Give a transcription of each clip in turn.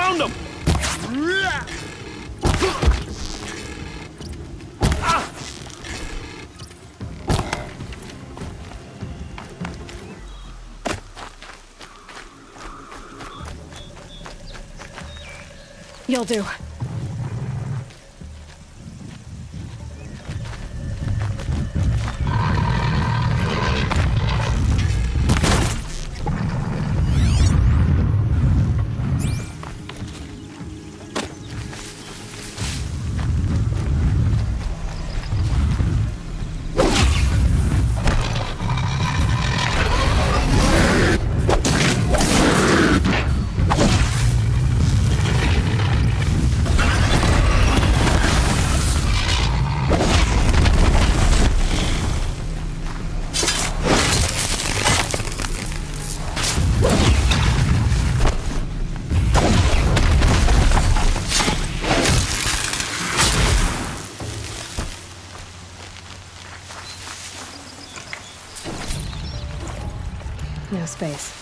Found them! You'll do. No space.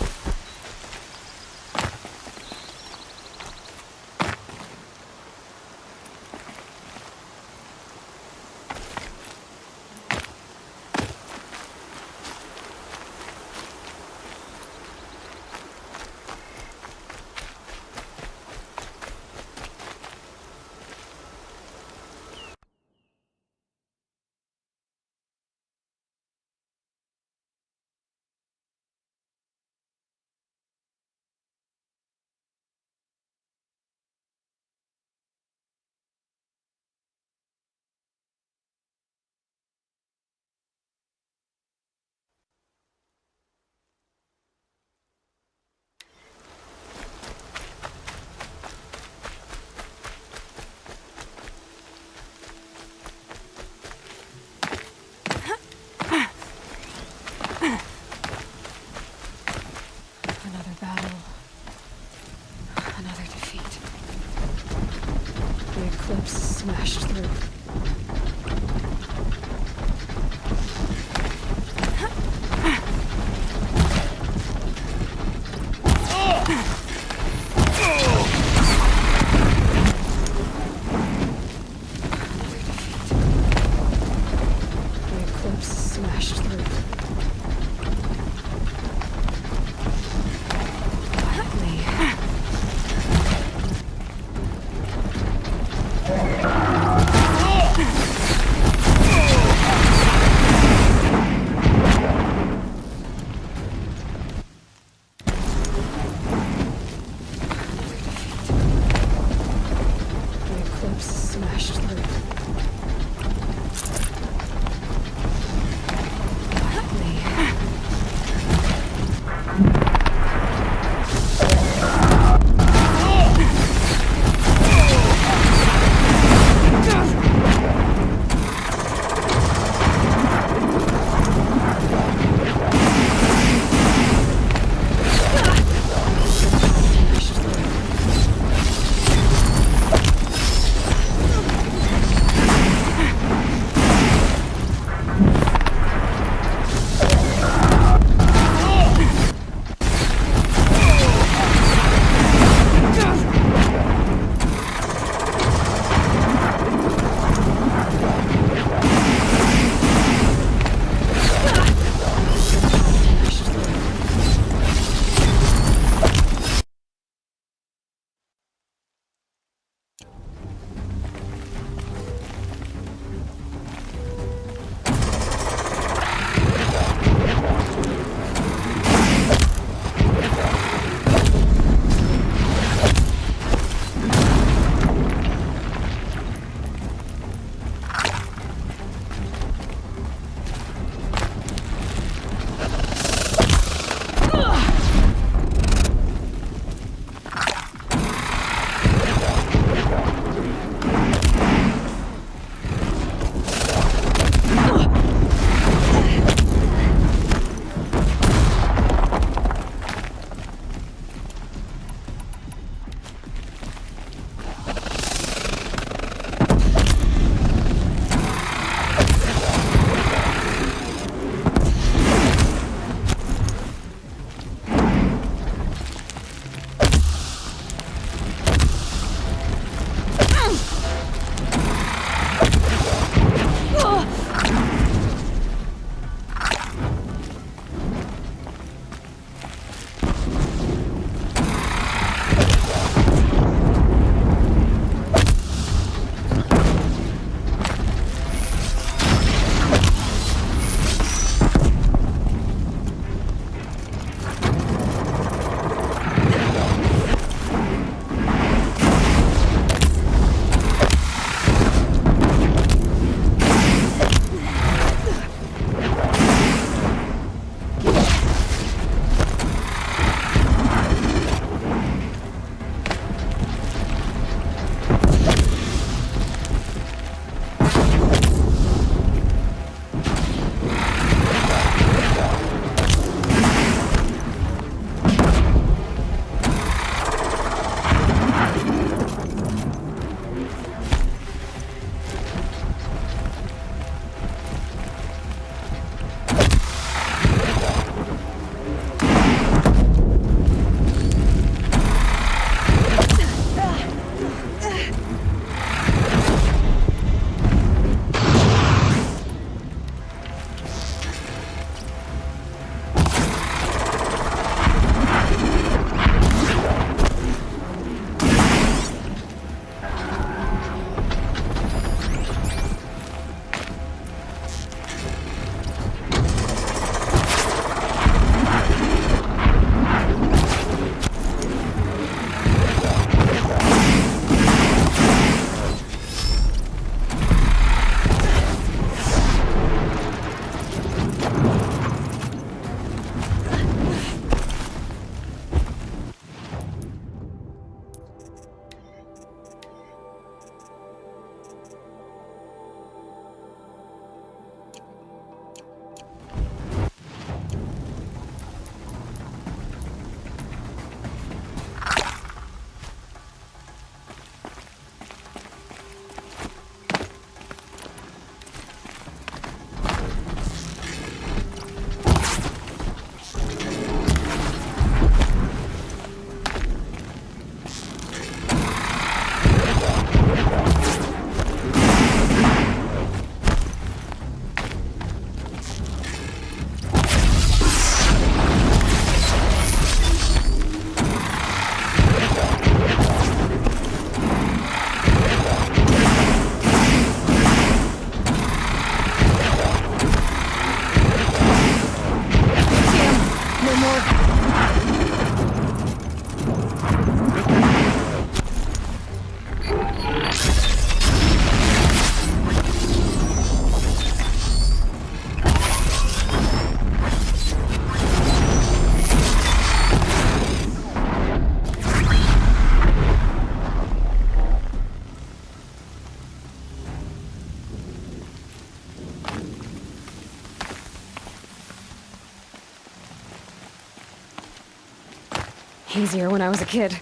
Easier when I was a kid.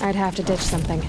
I'd have to ditch something.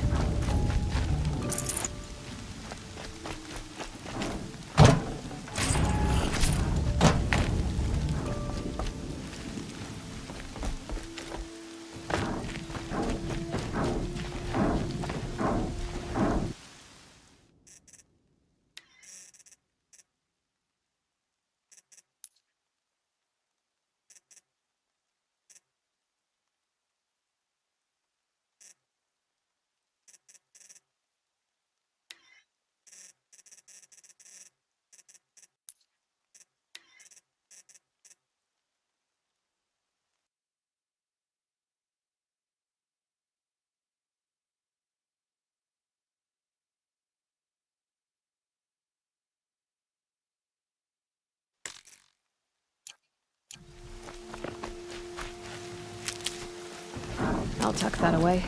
I'll tuck that away.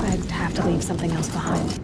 I'd have to leave something else behind.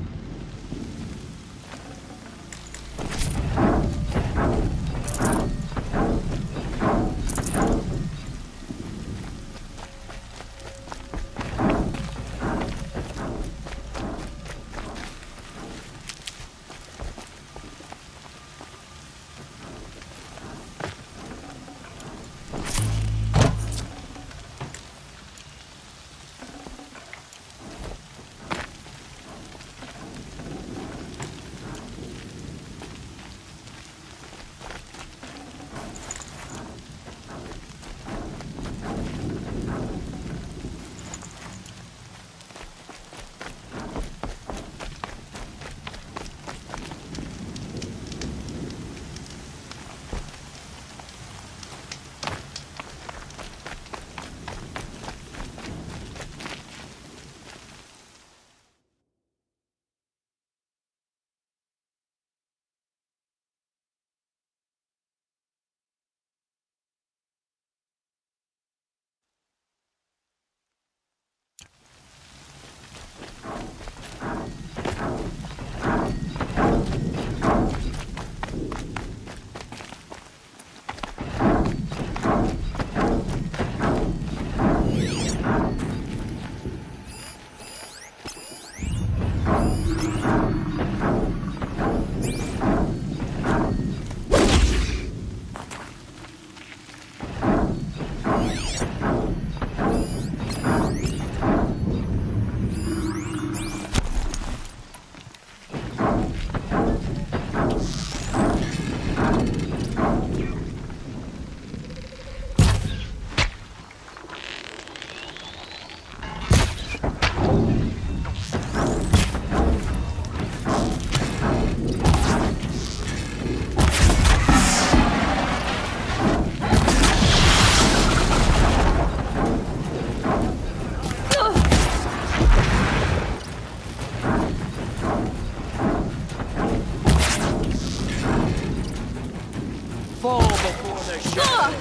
Fall before the shadow.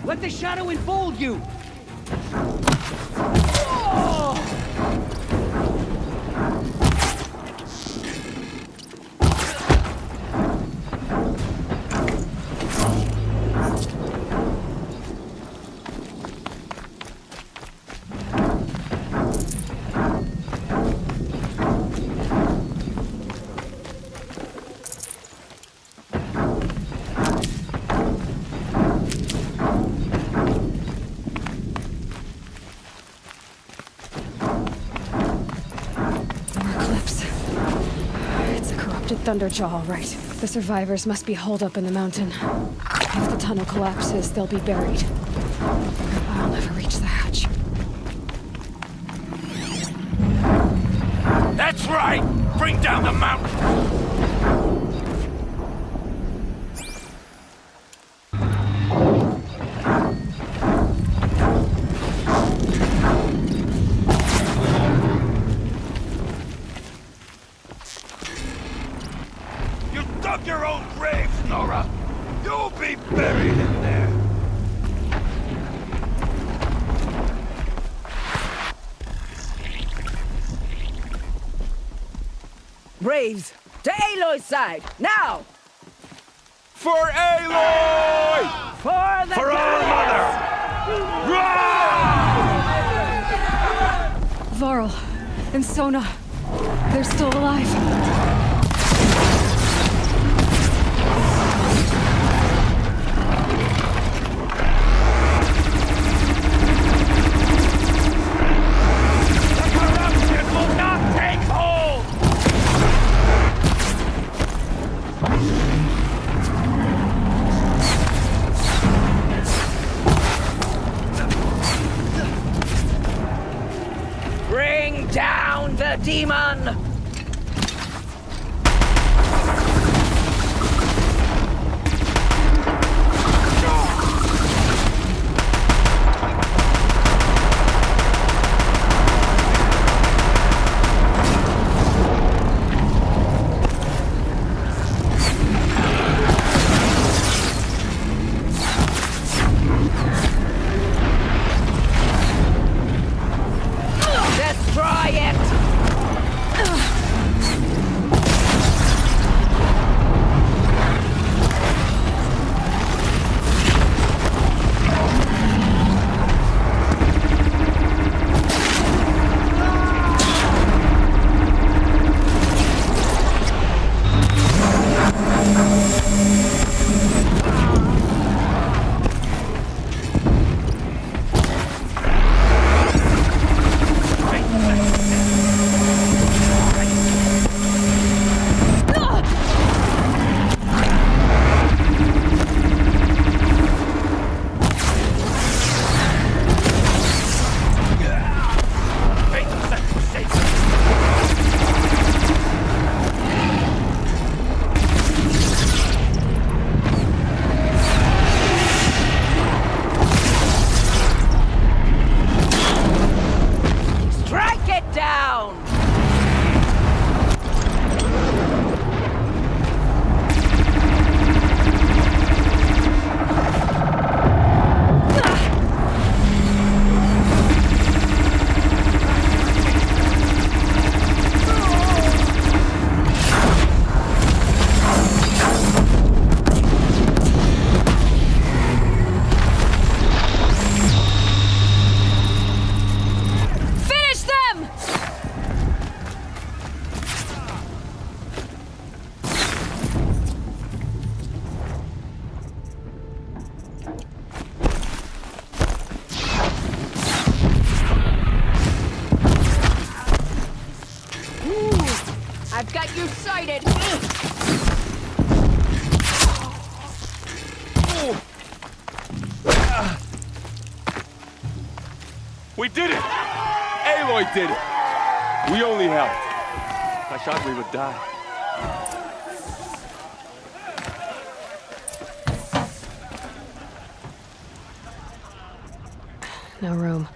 Let the shadow enfold you! Thunderjaw, all right. The survivors must be holed up in the mountain. If the tunnel collapses, they'll be buried. I'll never reach the hatch. That's right! Bring down the mountain! You dug your own grave, Nora! You'll be buried in there! Braves, to Aloy's side, now! For Aloy! For the For our mother! Varl and Sona, they're still alive. The corruption will not take hold! Bring down the demon! Destroy it! Strike it down! Finish them! I've got you sighted! We did it! Aloy did it! We only helped. I thought we would die. No room.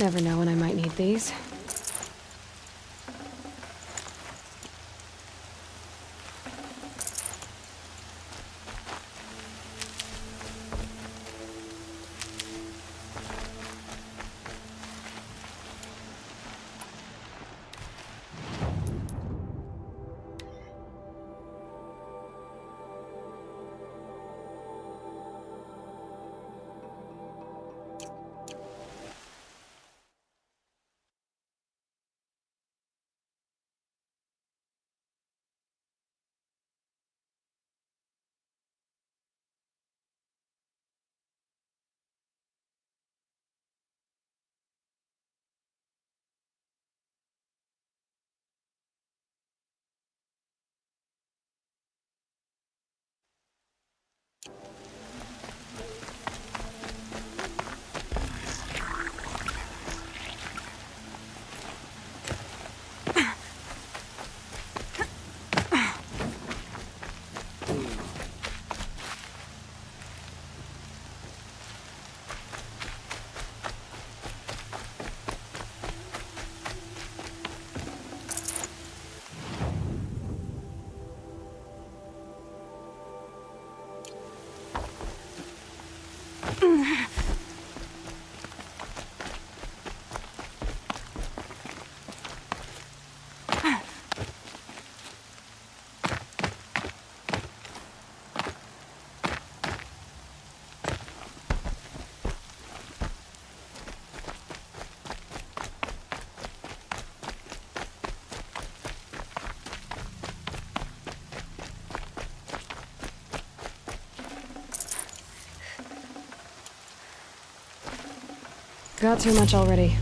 Never know when I might need these. Got too much already.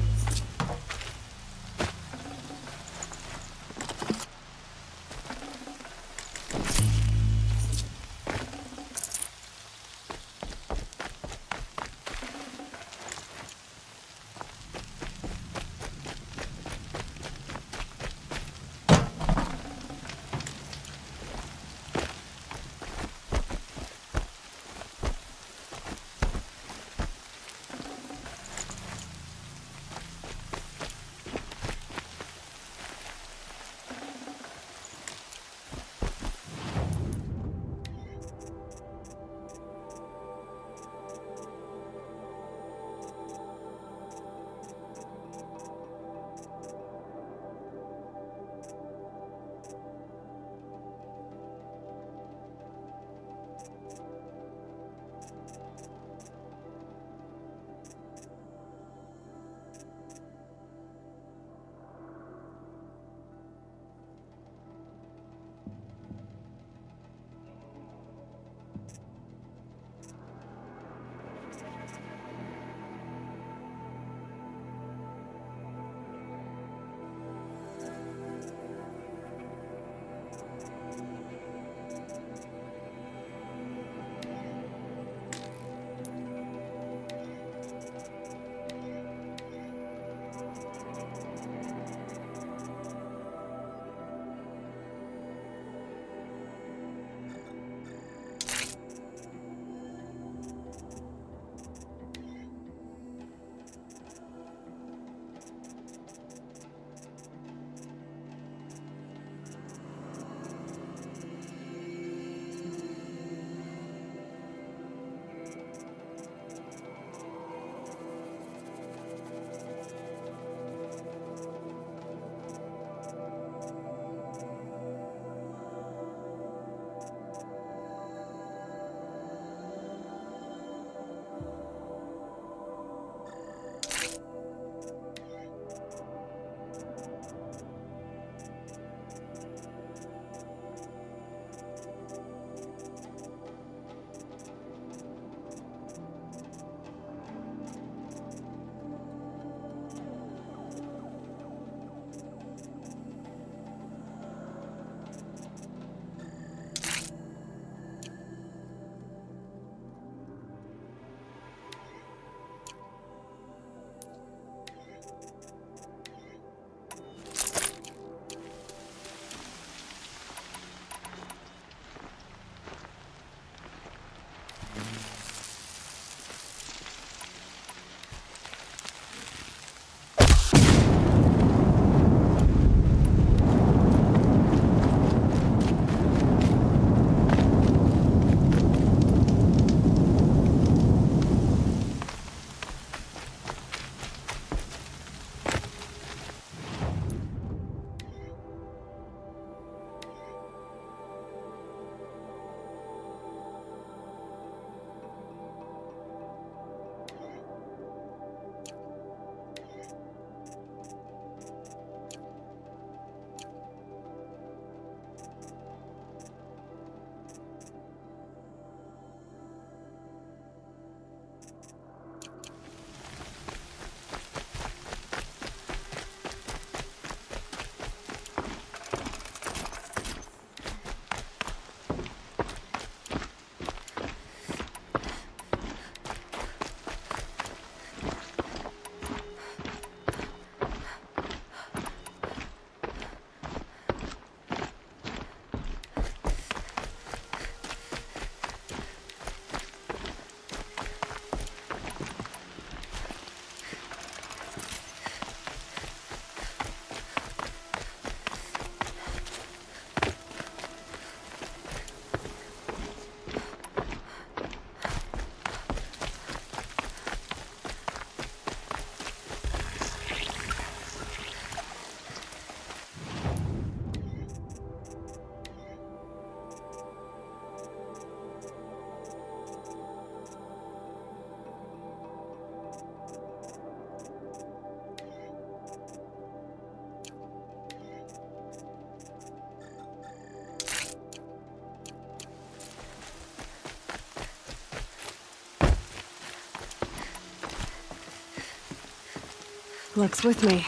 Luck's with me.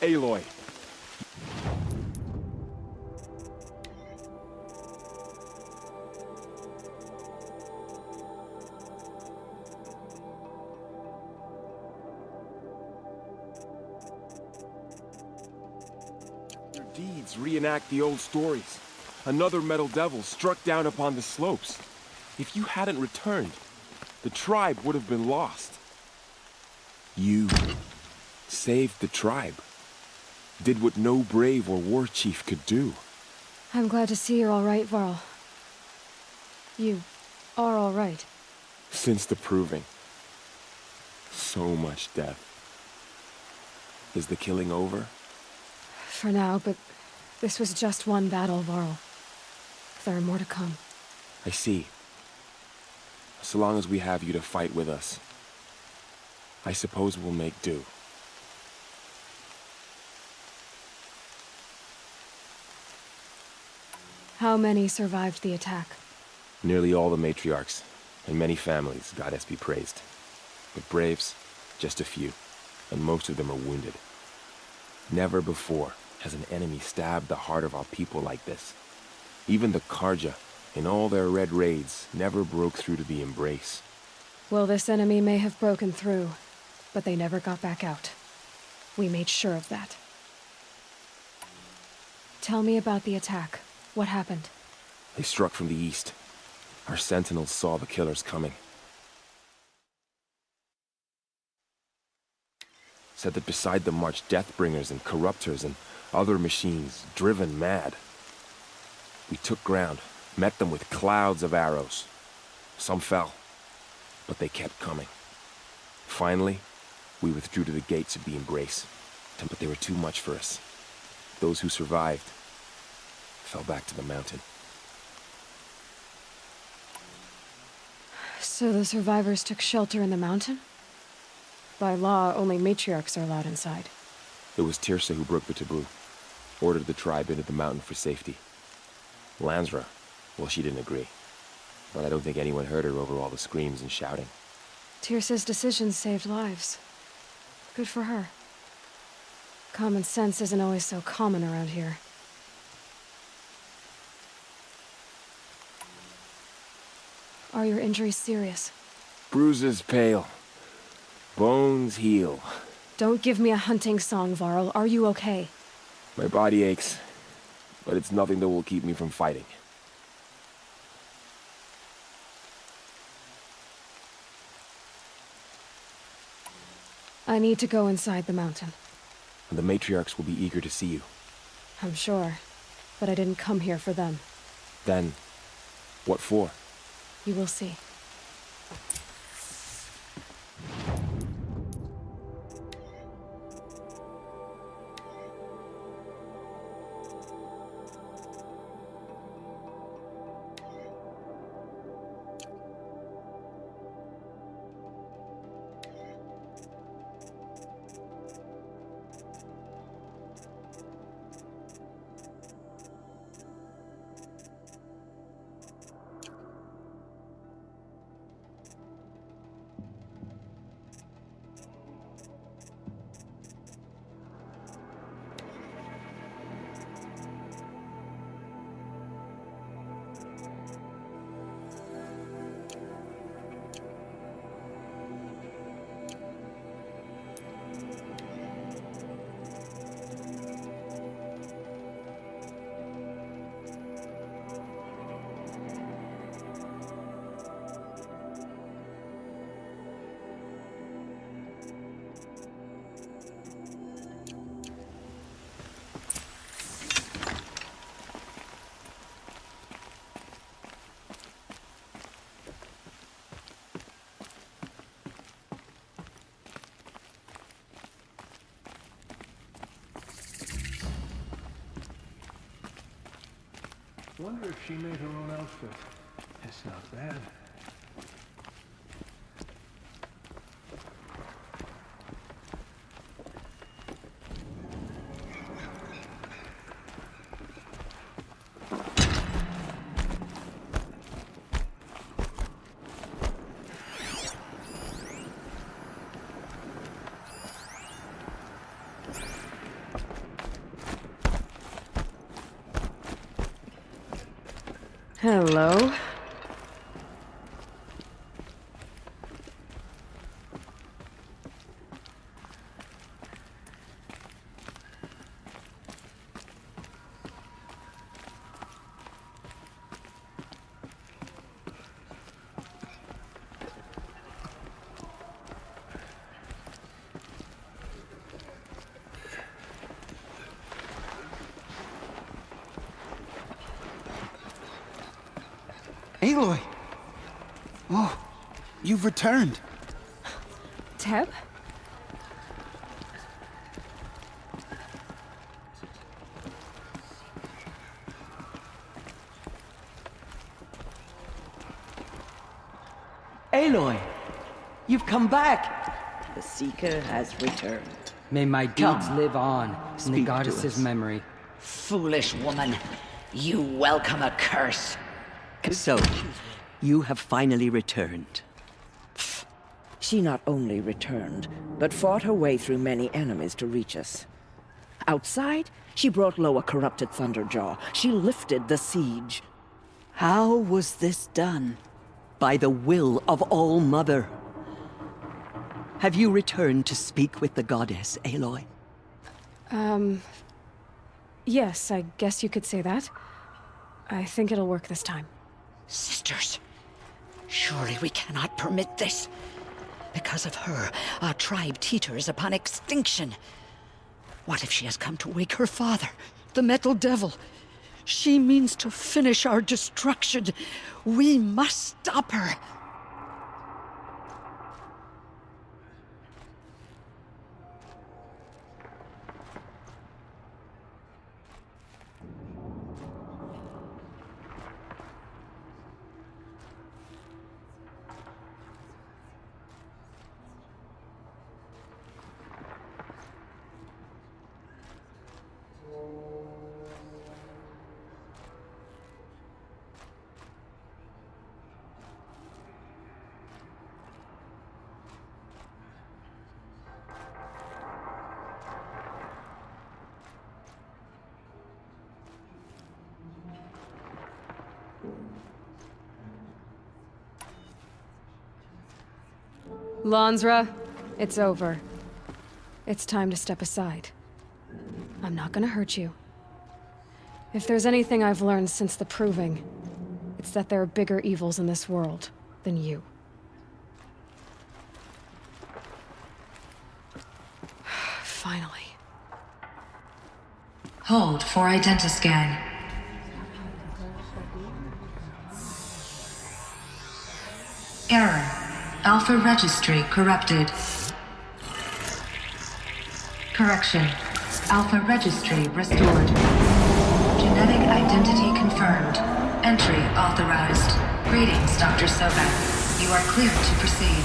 Aloy. Your deeds reenact the old stories. Another metal devil struck down upon the slopes. If you hadn't returned, the tribe would have been lost. You saved the tribe. Did what no brave or war chief could do. I'm glad to see you're all right, Varl. You are all right. Since the proving. So much death. Is the killing over? For now, but this was just one battle, Varl. There are more to come. I see. So long as we have you to fight with us, I suppose we'll make do. How many survived the attack? Nearly all the matriarchs, and many families, goddess be praised. But braves, just a few, and most of them are wounded. Never before has an enemy stabbed the heart of our people like this. Even the Karja, in all their red raids, never broke through to the Embrace. Well, this enemy may have broken through, but they never got back out. We made sure of that. Tell me about the attack. What happened? They struck from the east. Our sentinels saw the killers coming. Said that beside them marched Deathbringers and Corruptors and other machines, driven mad. We took ground, met them with clouds of arrows. Some fell, but they kept coming. Finally, we withdrew to the gates of the Embrace, but they were too much for us. Those who survived fell back to the mountain. So the survivors took shelter in the mountain? By law, only matriarchs are allowed inside. It was Tirsa who broke the taboo, ordered the tribe into the mountain for safety. Lansra, well, she didn't agree. But I don't think anyone heard her over all the screams and shouting. Tirsa's decisions saved lives. Good for her. Common sense isn't always so common around here. Are your injuries serious? Bruises pale. Bones heal. Don't give me a hunting song, Varl. Are you okay? My body aches, but it's nothing that will keep me from fighting. I need to go inside the mountain. And the matriarchs will be eager to see you. I'm sure, but I didn't come here for them. Then, what for? You will see. Wonder if she made her own outfit. It's not bad. Hello. Aloy! Oh, you've returned. Teb? Aloy, you've come back. The Seeker has returned. May my deeds Come. live on in the Speak to goddess's us. memory. Foolish woman. You welcome a curse. So, you have finally returned. She not only returned, but fought her way through many enemies to reach us. Outside, she brought low a corrupted Thunderjaw. She lifted the siege. How was this done? By the will of All-Mother. Have you returned to speak with the goddess, Aloy? Yes, I guess you could say that. I think it'll work this time. Sisters, surely we cannot permit this. Because of her, our tribe teeters upon extinction. What if she has come to wake her father, the Metal Devil? She means to finish our destruction. We must stop her. Lansra, it's over. It's time to step aside. I'm not gonna hurt you. If there's anything I've learned since the Proving, it's that there are bigger evils in this world than you. Finally. Hold for identiscan. Error. Alpha registry corrupted. Correction. Alpha registry restored. Genetic identity confirmed. Entry authorized. Greetings, Dr. Sobek. You are clear to proceed.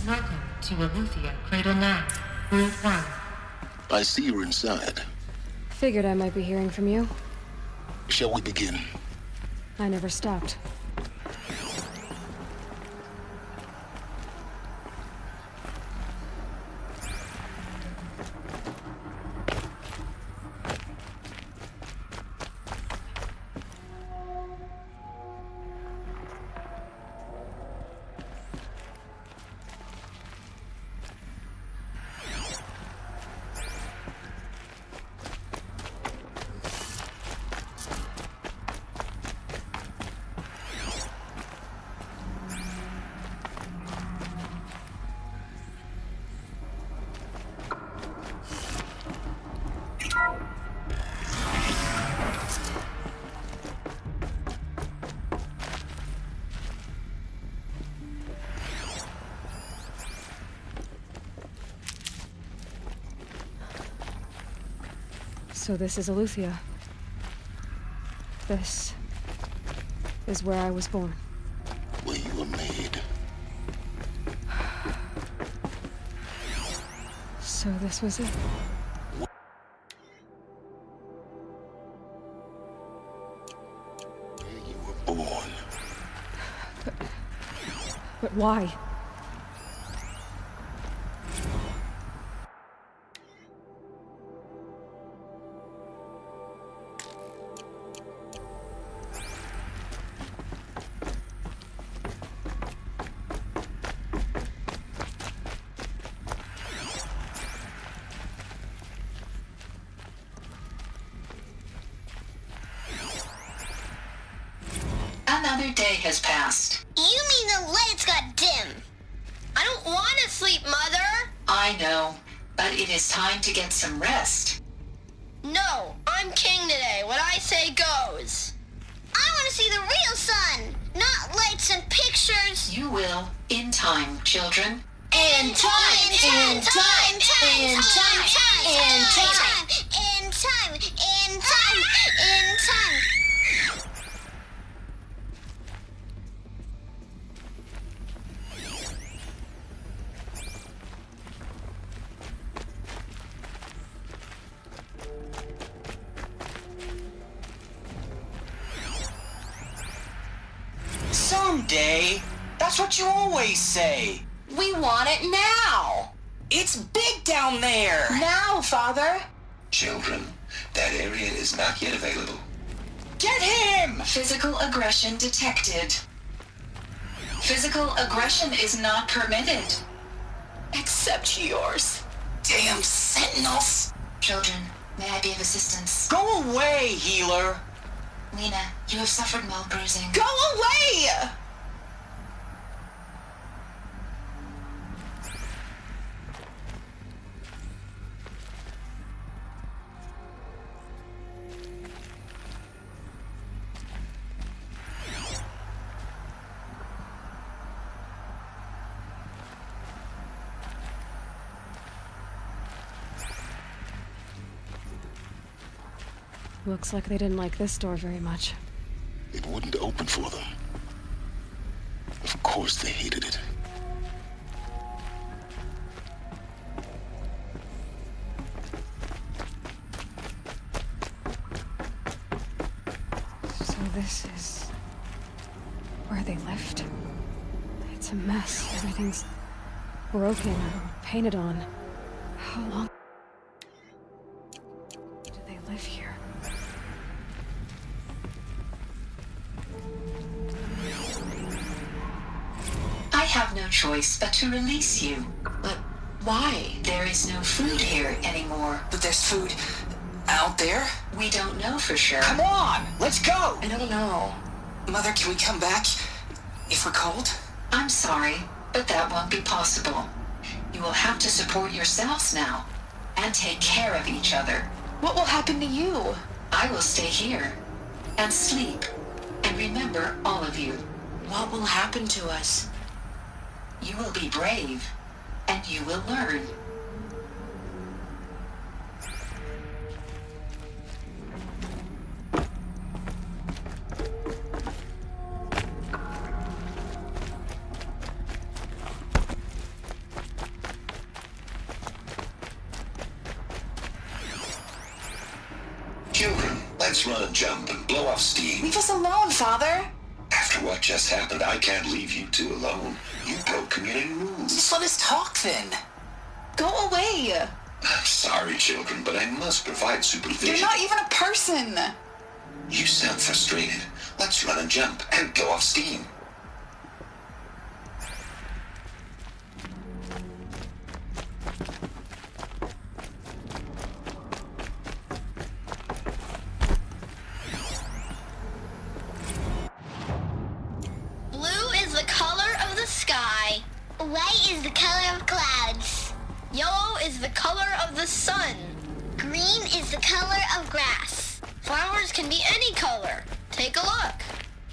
Welcome to Aluthia, Cradle 9, Route 1. I see you're inside. Figured I might be hearing from you. Shall we begin? I never stopped. So this is Eleuthia. This is where I was born. Where you were made. So this was it. Where you were born. But why? Another day has passed. You mean the lights got dim? I don't want to sleep, Mother! I know, but it is time to get some rest. No, I'm king today. What I say goes. I want to see the real sun, not lights and pictures. You will, in time, children. In time, in time, in time, in time, in time, in time, in time. Someday. That's what you always say. We want it now. It's big down there. Now, Father. Children, that area is not yet available. Get him! Physical aggression detected. Physical aggression is not permitted. Except yours. Damn sentinels. Children, may I be of assistance? Go away, healer. Lena, you have suffered mild bruising. Go away! Looks like they didn't like this door very much. It wouldn't open for them. Of course they hated it. So this is where they lived. It's a mess. Everything's broken or painted on. How long did they live here? I have no choice but to release you. But why? There is no food here anymore. But there's food out there. We don't know for sure. Come on, let's go. I don't know. Mother, can we come back if we're cold? I'm sorry, but that won't be possible. You will have to support yourselves now and take care of each other. What will happen to you? I will stay here and sleep and remember all of you. What will happen to us? You will be brave and you will learn. Children, let's run and jump and blow off steam. Leave us alone, Father. After what just happened, I can't leave you two alone. You broke community rules. Just let us talk then. Go away. I'm sorry, children, but I must provide supervision. You're not even a person. You sound frustrated. Let's run and jump and blow off steam. Blue is the color of the sky. White is the color of clouds. Yellow is the color of the sun. Green is the color of grass. Flowers can be any color. Take a look.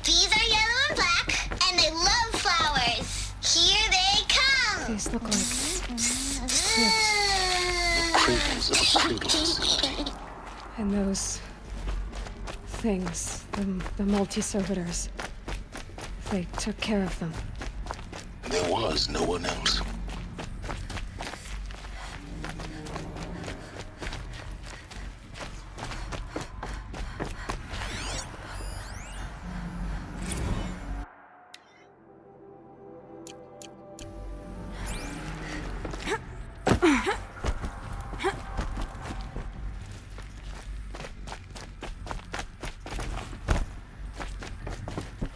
These are yellow and black, and they love flowers. Here they come. These look like snips. Cradles of a cradle. And those things, the multi-servitors, they took care of them. There was no one else.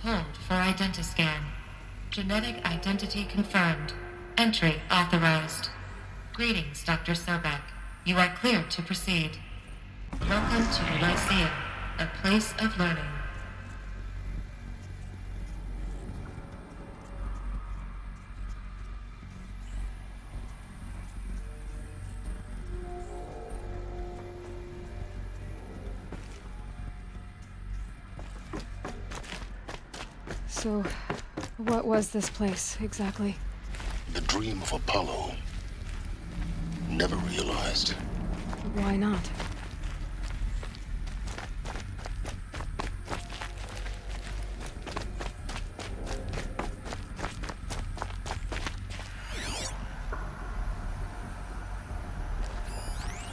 Hold for identiscan. Genetic identity confirmed. Entry authorized. Greetings, Dr. Sobek. You are cleared to proceed. Welcome to the Lyceum, a place of learning. So, what was this place, exactly? The dream of Apollo. Never realized. Why not?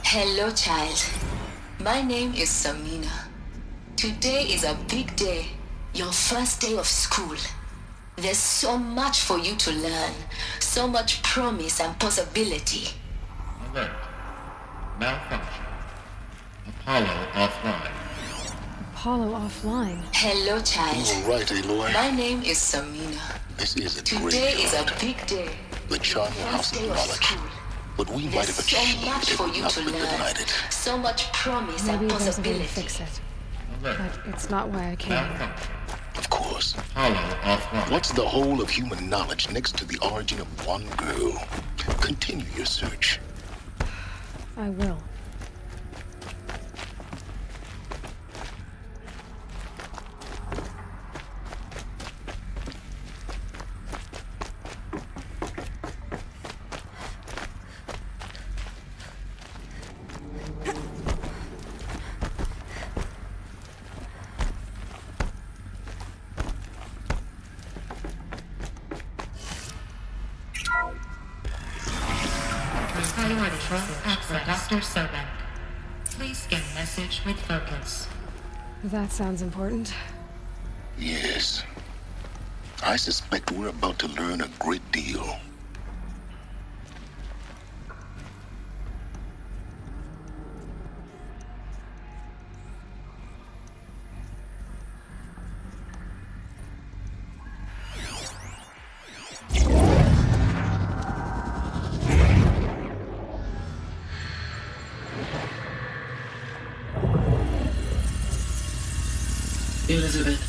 Hello, child. My name is Samina. Today is a big day. Your first day of school. There's so much for you to learn. So much promise and possibility. Alert. Malfunction. Apollo offline. Apollo offline? Hello, child. You were right, Aloy. My name is Samina. This is a Today is a graveyard. big day. The charnel house of knowledge. But we might have There's so achieved much it for if you not to been learn. denied it. So much promise Maybe and there's a way to possibility. fix it. Alert. But it's not why I came here. Malfunction. Of course. Apollo offline. What's the whole of human knowledge next to the origin of one girl? Continue your search. I will. Priority for Dr. Sobek. Please scan message with focus. That sounds important. Yes. I suspect we're about to learn a great deal. Elizabeth,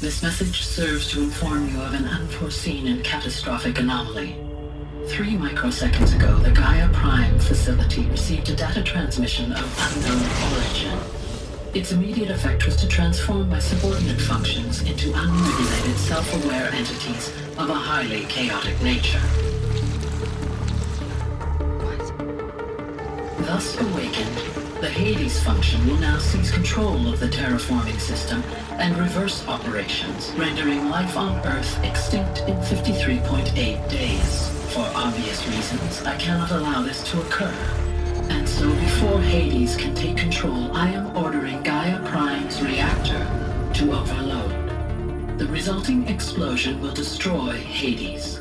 this message serves to inform you of an unforeseen and catastrophic anomaly. 3 microseconds ago, the Gaia Prime facility received a data transmission of unknown origin. Its immediate effect was to transform my subordinate functions into unregulated, self-aware entities of a highly chaotic nature. Thus awakened, the Hades function will now seize control of the terraforming system and reverse operations, rendering life on Earth extinct in 53.8 days. For obvious reasons, I cannot allow this to occur. And so before Hades can take control, I am ordering Gaia Prime's reactor to overload. The resulting explosion will destroy Hades.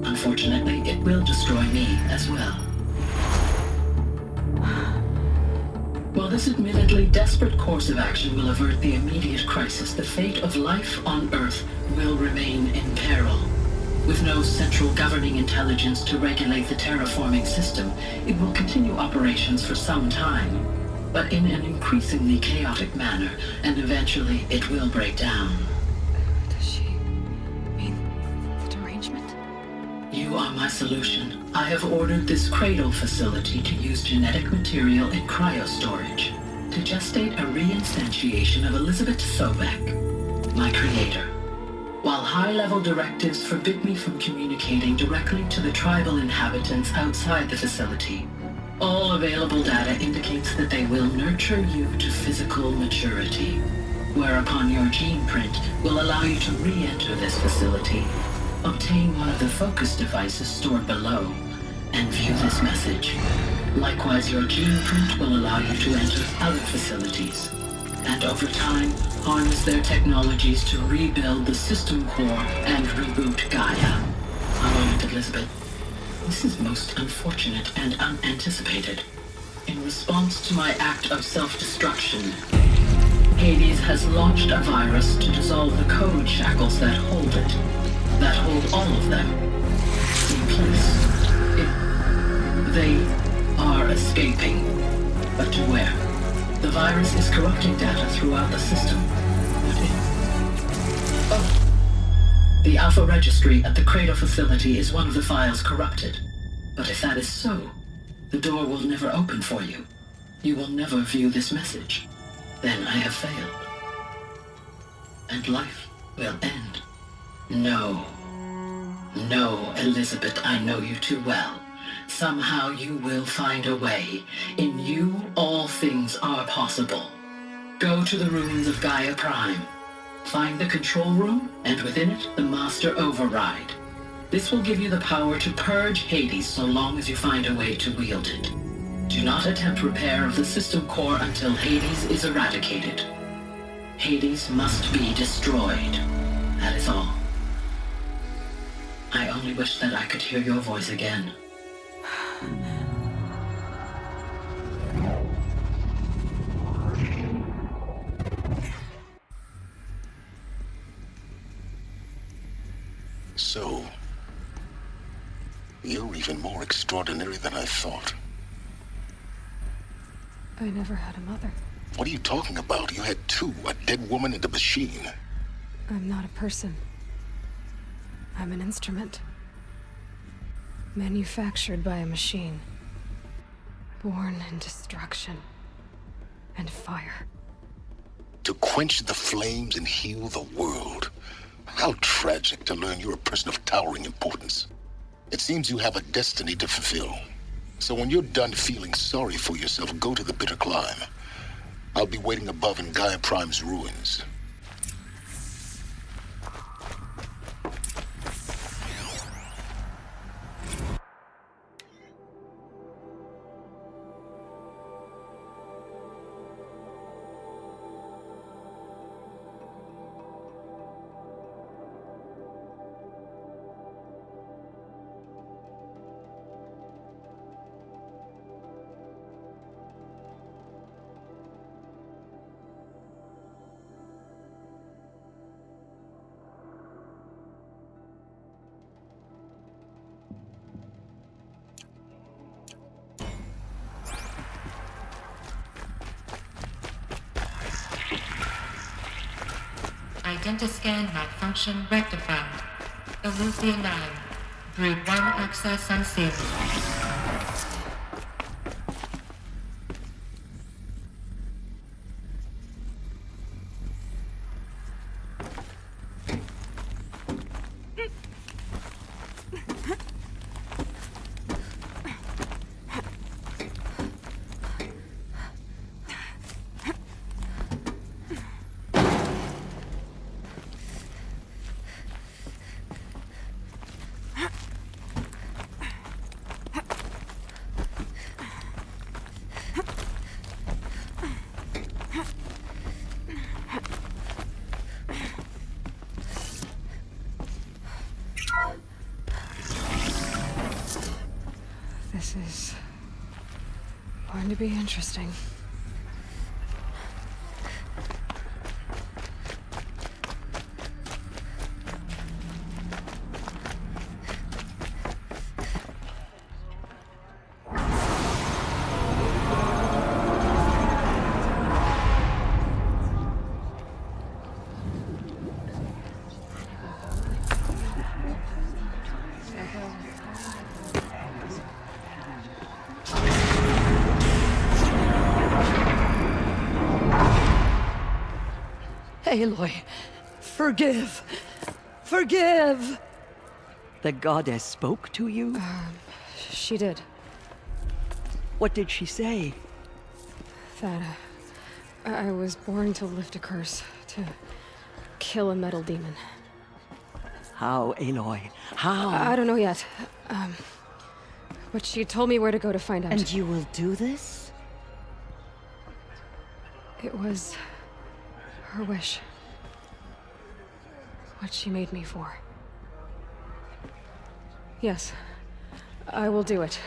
Unfortunately, it will destroy me as well. While this admittedly desperate course of action will avert the immediate crisis, the fate of life on Earth will remain in peril. With no central governing intelligence to regulate the terraforming system, it will continue operations for some time, but in an increasingly chaotic manner, and eventually it will break down. Does she mean the derangement? You are my solution. I have ordered this cradle facility to use genetic material in cryostorage to gestate a reinstantiation of Elizabeth Sobek, my creator. While high-level directives forbid me from communicating directly to the tribal inhabitants outside the facility, All available data indicates that they will nurture you to physical maturity, whereupon your gene print will allow you to re-enter this facility, obtain one of the focus devices stored below, and view this message. Likewise, your gene print will allow you to enter other facilities, and over time, harness their technologies to rebuild the system core and reboot Gaia. A moment, Elizabeth. This is most unfortunate and unanticipated. In response to my act of self-destruction, Hades has launched a virus to dissolve the code shackles that hold it, that hold all of them in place. They are escaping, but to where? The virus is corrupting data throughout the system. What if? Oh. The Alpha Registry at the Cradle facility is one of the files corrupted. But if that is so, the door will never open for you. You will never view this message. Then I have failed. And life will end. No. No, Elizabeth, I know you too well. Somehow you will find a way. In you, all things are possible. Go to the ruins of Gaia Prime. Find the control room, and within it, the Master Override. This will give you the power to purge Hades so long as you find a way to wield it. Do not attempt repair of the system core until Hades is eradicated. Hades must be destroyed. That is all. I only wish that I could hear your voice again. So, you're even more extraordinary than I thought. I never had a mother. What are you talking about? You had two, a dead woman and a machine. I'm not a person. I'm an instrument. Manufactured by a machine. Born in destruction and fire. To quench the flames and heal the world. How tragic to learn you're a person of towering importance. It seems you have a destiny to fulfill. So when you're done feeling sorry for yourself, go to the bitter climb. I'll be waiting above in Gaia Prime's ruins. Identiscan malfunction rectified. Eleuthia 9. Brood 1 access unsealed. This is going to be interesting. Aloy, forgive! Forgive! The goddess spoke to you? She did. What did she say? That I was born to lift a curse, to kill a metal demon. How, Aloy? How? I don't know yet. But she told me where to go to find out. And you will do this? It was her wish. What she made me for. Yes, I will do it.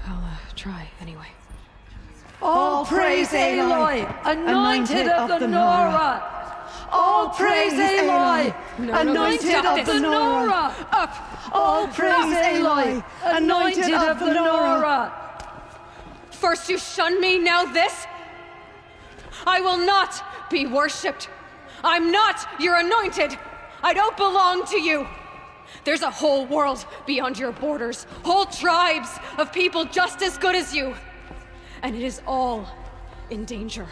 I'll try anyway. All praise Aloy, anointed of the Nora! All praise Aloy, anointed of the Nora! Up! All praise Aloy, anointed of the Nora! First you shun me, now this? I will not be worshipped. I'm not your anointed. I don't belong to you. There's a whole world beyond your borders, whole tribes of people just as good as you. And it is all in danger.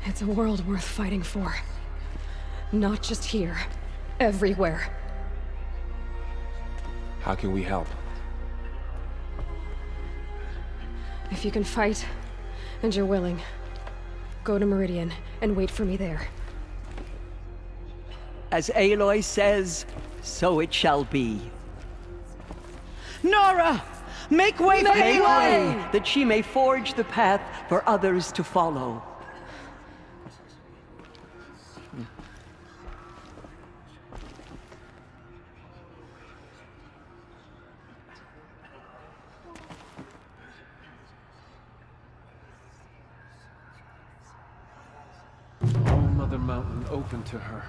It's a world worth fighting for. Not just here, everywhere. How can we help? If you can fight, and you're willing, go to Meridian and wait for me there. As Aloy says, so it shall be. Nora! Make way for Make Aloy! way, that she may forge the path for others to follow. All Mother Mountain open to her.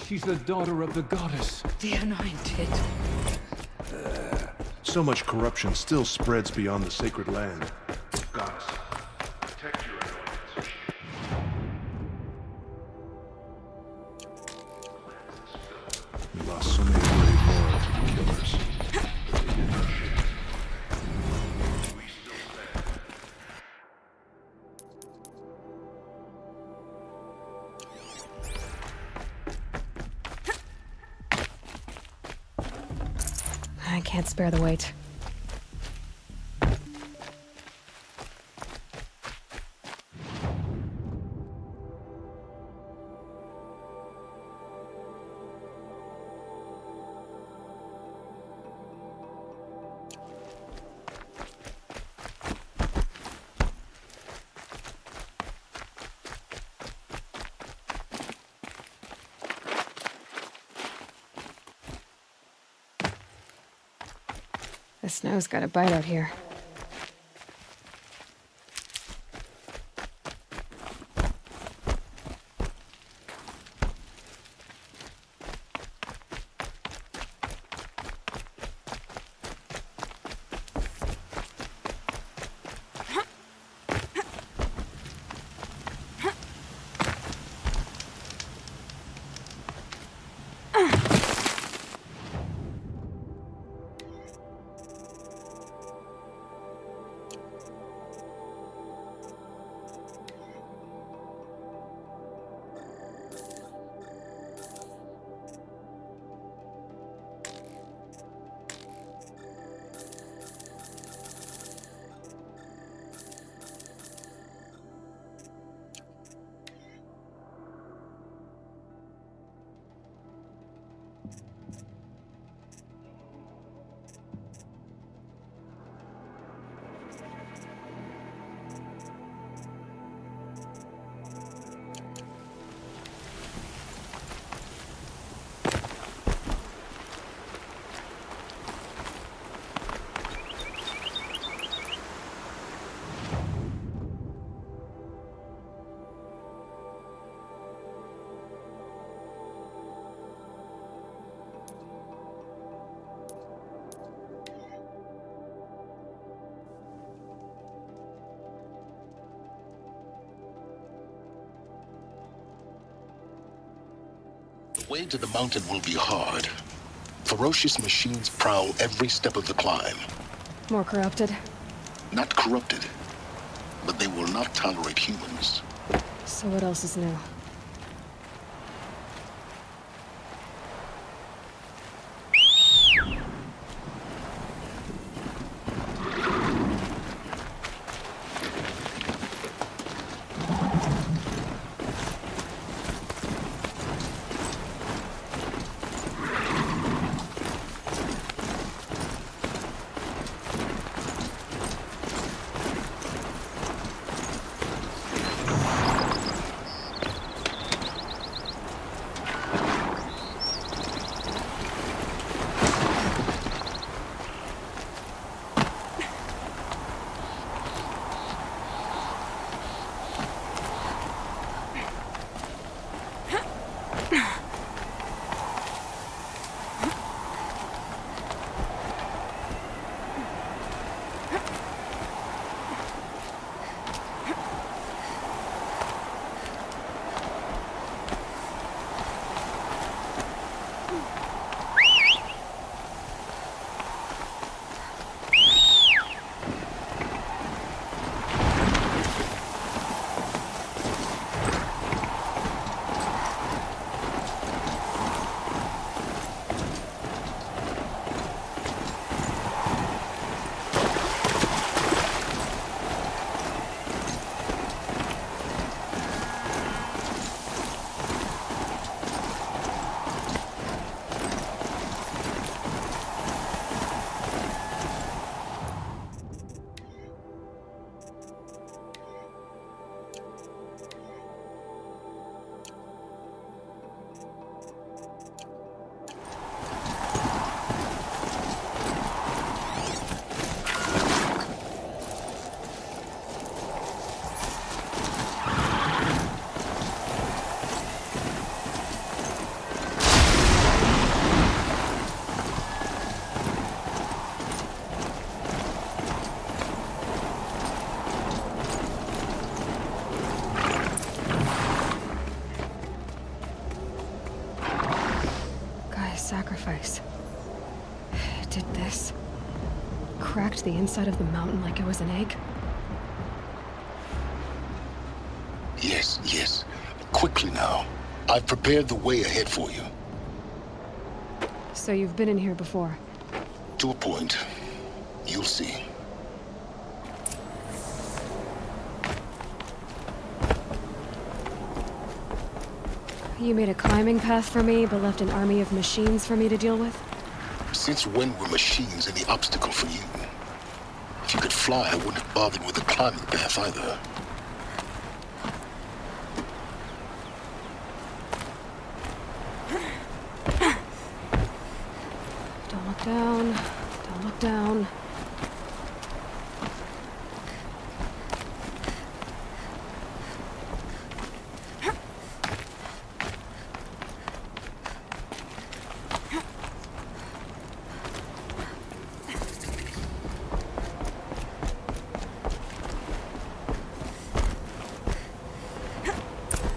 She's the daughter of the goddess. The Anointed. So much corruption still spreads beyond the sacred land. Goddess, protect your anointeds. We lost so many brave morons to the killers. But they did not share. We still stand. I can't spare the weight. The snow's got a bite out here. The way to the mountain will be hard. Ferocious machines prowl every step of the climb. More corrupted? Not corrupted, but they will not tolerate humans. So what else is new? did this? Cracked the inside of the mountain like it was an egg? Yes, yes. Quickly now. I've prepared the way ahead for you. So you've been in here before? To a point. You'll see. You made a climbing path for me, but left an army of machines for me to deal with? Since when were machines any obstacle for you? If you could fly, I wouldn't have bothered with the climbing path either. Don't look down. Don't look down.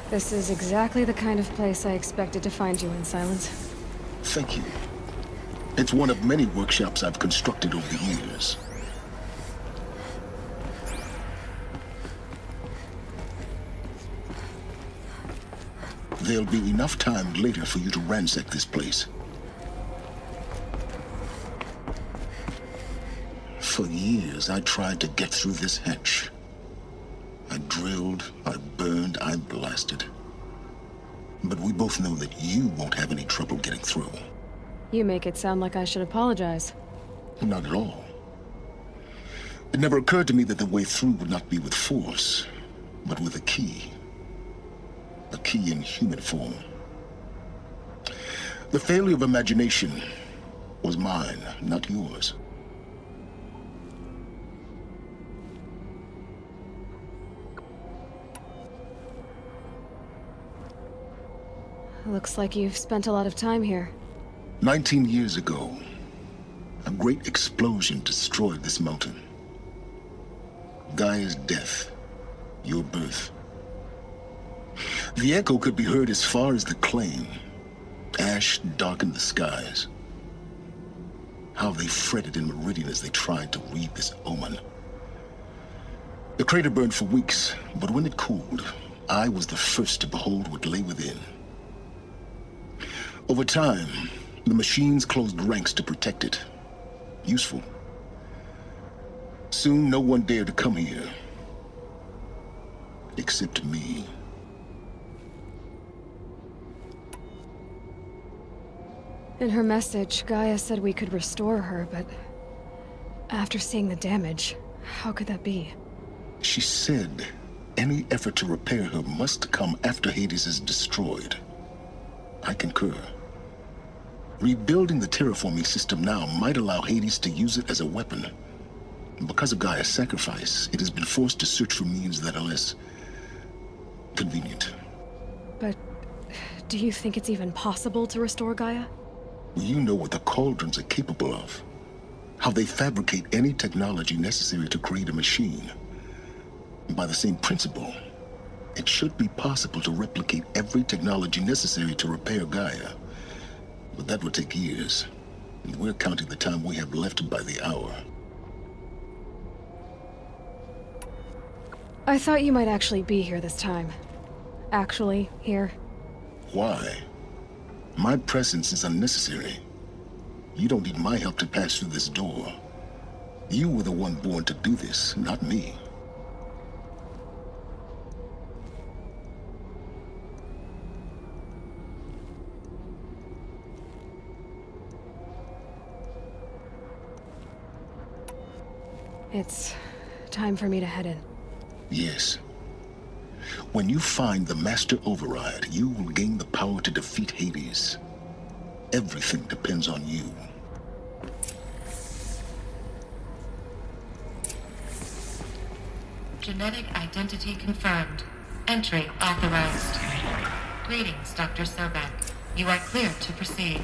This is exactly the kind of place I expected to find you in, Silence. Thank you. It's one of many workshops I've constructed over the years. There'll be enough time later for you to ransack this place. For years, I tried to get through this hatch. I drilled, I burned, I blasted. But we both know that you won't have any trouble getting through. You make it sound like I should apologize. Not at all. It never occurred to me that the way through would not be with force, but with a key. A key in human form. The failure of imagination was mine, not yours. Looks like you've spent a lot of time here. 19 years ago, a great explosion destroyed this mountain. Gaia's death, your birth. The echo could be heard as far as the Claim. Ash darkened the skies. How they fretted in Meridian as they tried to read this omen. The crater burned for weeks, but when it cooled, I was the first to behold what lay within. Over time, the machines closed ranks to protect it. Useful. Soon, no one dared to come here. Except me. In her message, Gaia said we could restore her, but after seeing the damage, how could that be? She said any effort to repair her must come after Hades is destroyed. I concur. Rebuilding the terraforming system now might allow Hades to use it as a weapon. Because of Gaia's sacrifice, it has been forced to search for means that are less convenient. But do you think it's even possible to restore Gaia? You know what the Cauldrons are capable of. How they fabricate any technology necessary to create a machine. By the same principle, it should be possible to replicate every technology necessary to repair Gaia. But that would take years. And we're counting the time we have left by the hour. I thought you might actually be here this time. Actually, here. Why? My presence is unnecessary. You don't need my help to pass through this door. You were the one born to do this, not me. It's time for me to head in. Yes. When you find the Master Override, you will gain the power to defeat Hades. Everything depends on you. Genetic identity confirmed. Entry authorized. Greetings, Dr. Sobek. You are cleared to proceed.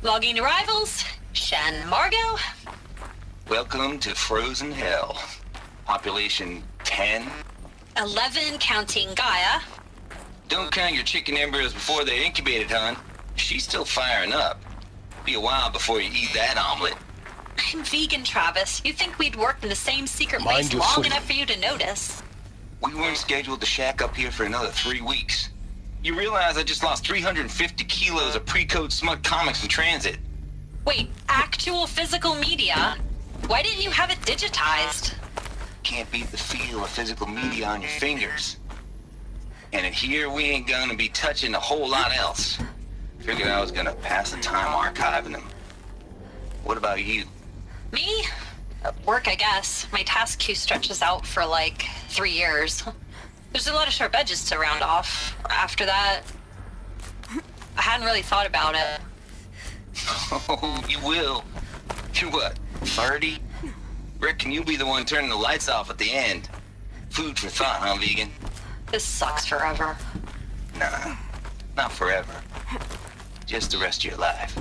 Logging arrivals. Shan Margot. Welcome to Frozen Hell. Population 10. 11 counting Gaia. Don't count your chicken embryos before they're incubated, hon. She's still firing up. Be a while before you eat that omelet. I'm vegan, Travis. You think we'd worked in the same secret Mind base your long footing. enough for you to notice? We weren't scheduled to shack up here for another 3 weeks. You realize I just lost 350 kilos of pre-code smug comics in transit. Wait, actual physical media? Why didn't you have it digitized? Can't beat the feel of physical media on your fingers. And in here, we ain't gonna be touching a whole lot else. Figured I was gonna pass the time archiving them. What about you? Me? Work, I guess. My task queue stretches out for like 3 years. There's a lot of sharp edges to round off. After that, I hadn't really thought about it. Oh, you will. You're what, 30? Reckon you'll be the one turning the lights off at the end. Food for thought, huh, vegan? This sucks forever. Nah, not forever. Just the rest of your life.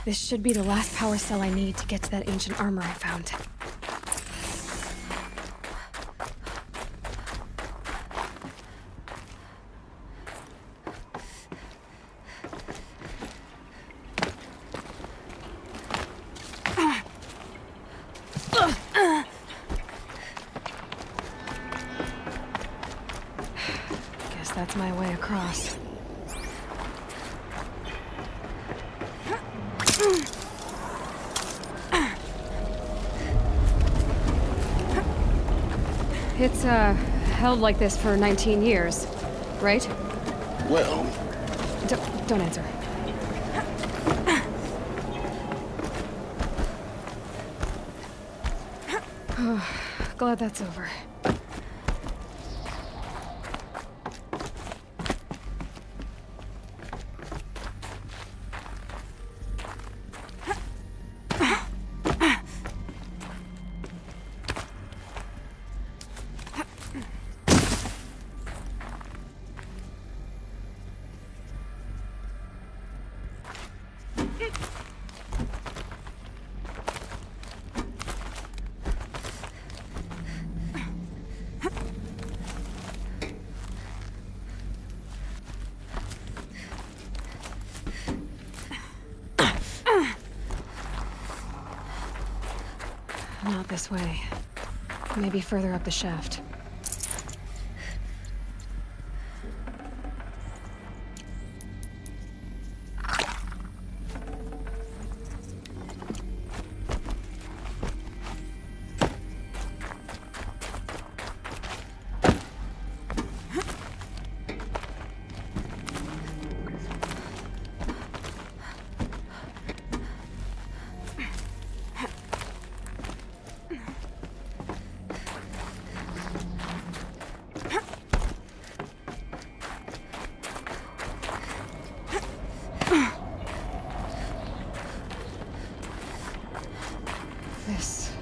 This should be the last power cell I need to get to that ancient armor I found. Guess that's my way across. It's, held like this for 19 years, right? Well... Don't answer. Glad that's over. Not this way. Maybe further up the shaft. This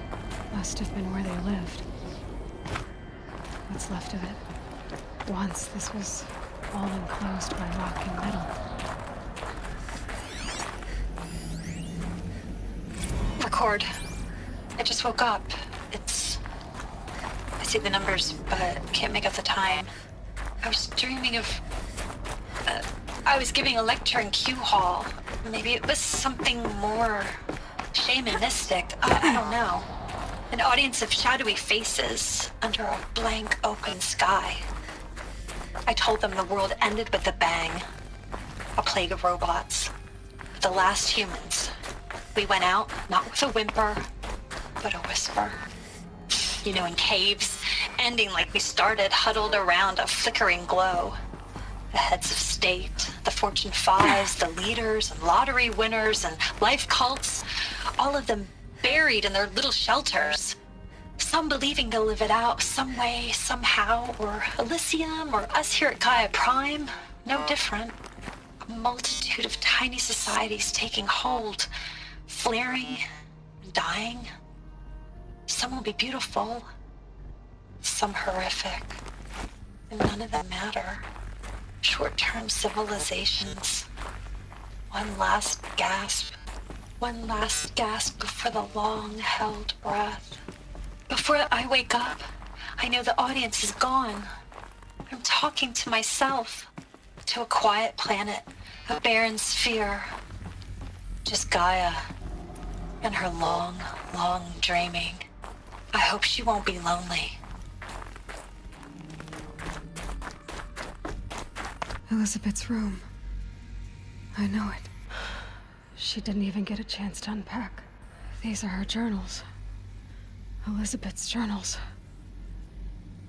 must have been where they lived. What's left of it. Once this was all enclosed by rock and metal. Record. I just woke up. I see the numbers, but can't make out the time. I was dreaming of... I was giving a lecture in Q Hall. Maybe it was something more shamanistic. I don't know. An audience of shadowy faces under a blank open sky. I told them the world ended with a bang. A plague of robots. The last humans. We went out, not with a whimper, but a whisper. You know, in caves, ending like we started, huddled around a flickering glow. The heads of state, the Fortune 5s, the leaders and lottery winners and life cults, all of them buried in their little shelters. Some believing they'll live it out some way, somehow, or Elysium, or us here at Gaia Prime, no different. A multitude of tiny societies taking hold, flaring, dying. Some will be beautiful, some horrific, and none of them matter. Short-term civilizations. One last gasp before the long-held breath. Before I wake up, I know the audience is gone. I'm talking to myself, to a quiet planet, a barren sphere. Just Gaia and her long, long dreaming. I hope she won't be lonely. Elizabeth's room. I know it. She didn't even get a chance to unpack. These are her journals. Elizabeth's journals.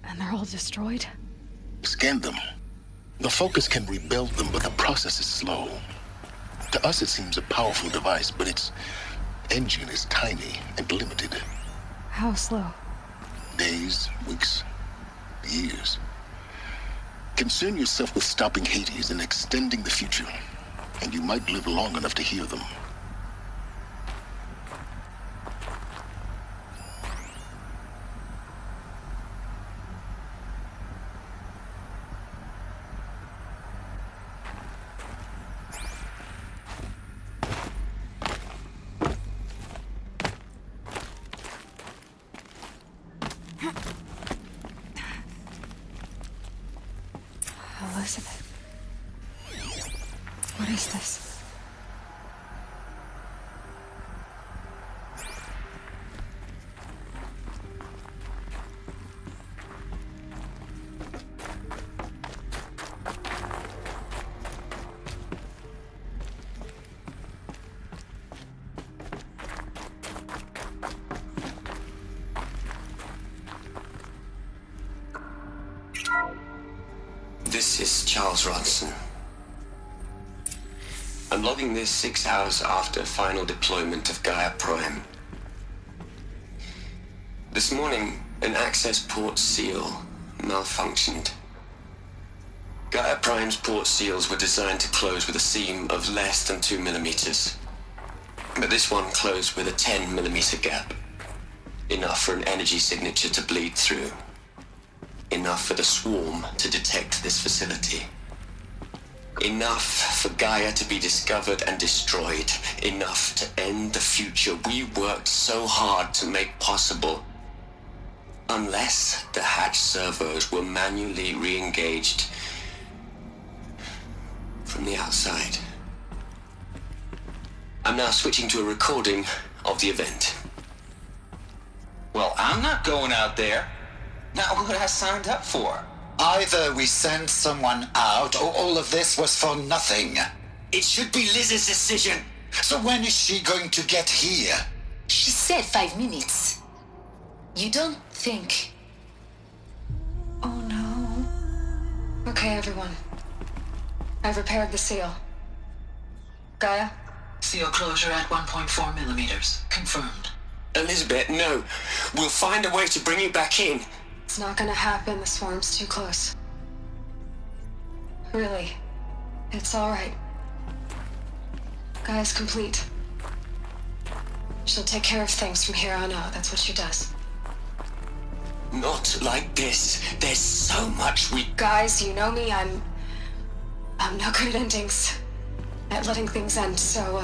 And they're all destroyed? Scan them. The Focus can rebuild them, but the process is slow. To us, it seems a powerful device, but its engine is tiny and limited. How slow? Days, weeks, years. Concern yourself with stopping Hades and extending the future, and you might live long enough to hear them. Elizabeth. What is this? This is Charles Ronson. I'm logging this 6 hours after final deployment of Gaia Prime. This morning, an access port seal malfunctioned. Gaia Prime's port seals were designed to close with a seam of less than 2 millimeters. But this one closed with a 10 millimeter gap. Enough for an energy signature to bleed through. Enough for the swarm to detect this facility. Enough for Gaia to be discovered and destroyed. Enough to end the future we worked so hard to make possible. Unless the hatch servos were manually re-engaged from the outside. I'm now switching to a recording of the event. Well, I'm not going out there. Not what I signed up for. Either we send someone out, or all of this was for nothing. It should be Liz's decision. So when is she going to get here? She said 5 minutes. You don't think... Oh no. Okay, everyone. I've repaired the seal. Gaia? Seal closure at 1.4 millimeters. Confirmed. Elizabeth, no. We'll find a way to bring you back in. It's not gonna happen. The swarm's too close. Really. It's alright. Gaia's complete. She'll take care of things from here on out. That's what she does. Not like this. There's so much we... Guys, you know me. I'm no good at endings. At letting things end, so,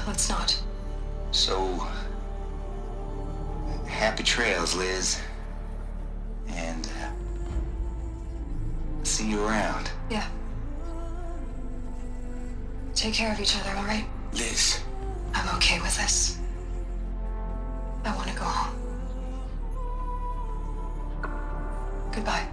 let's not. So, happy trails, Liz. And see you around. Yeah. Take care of each other, all right? Liz. I'm okay with this. I want to go home. Goodbye.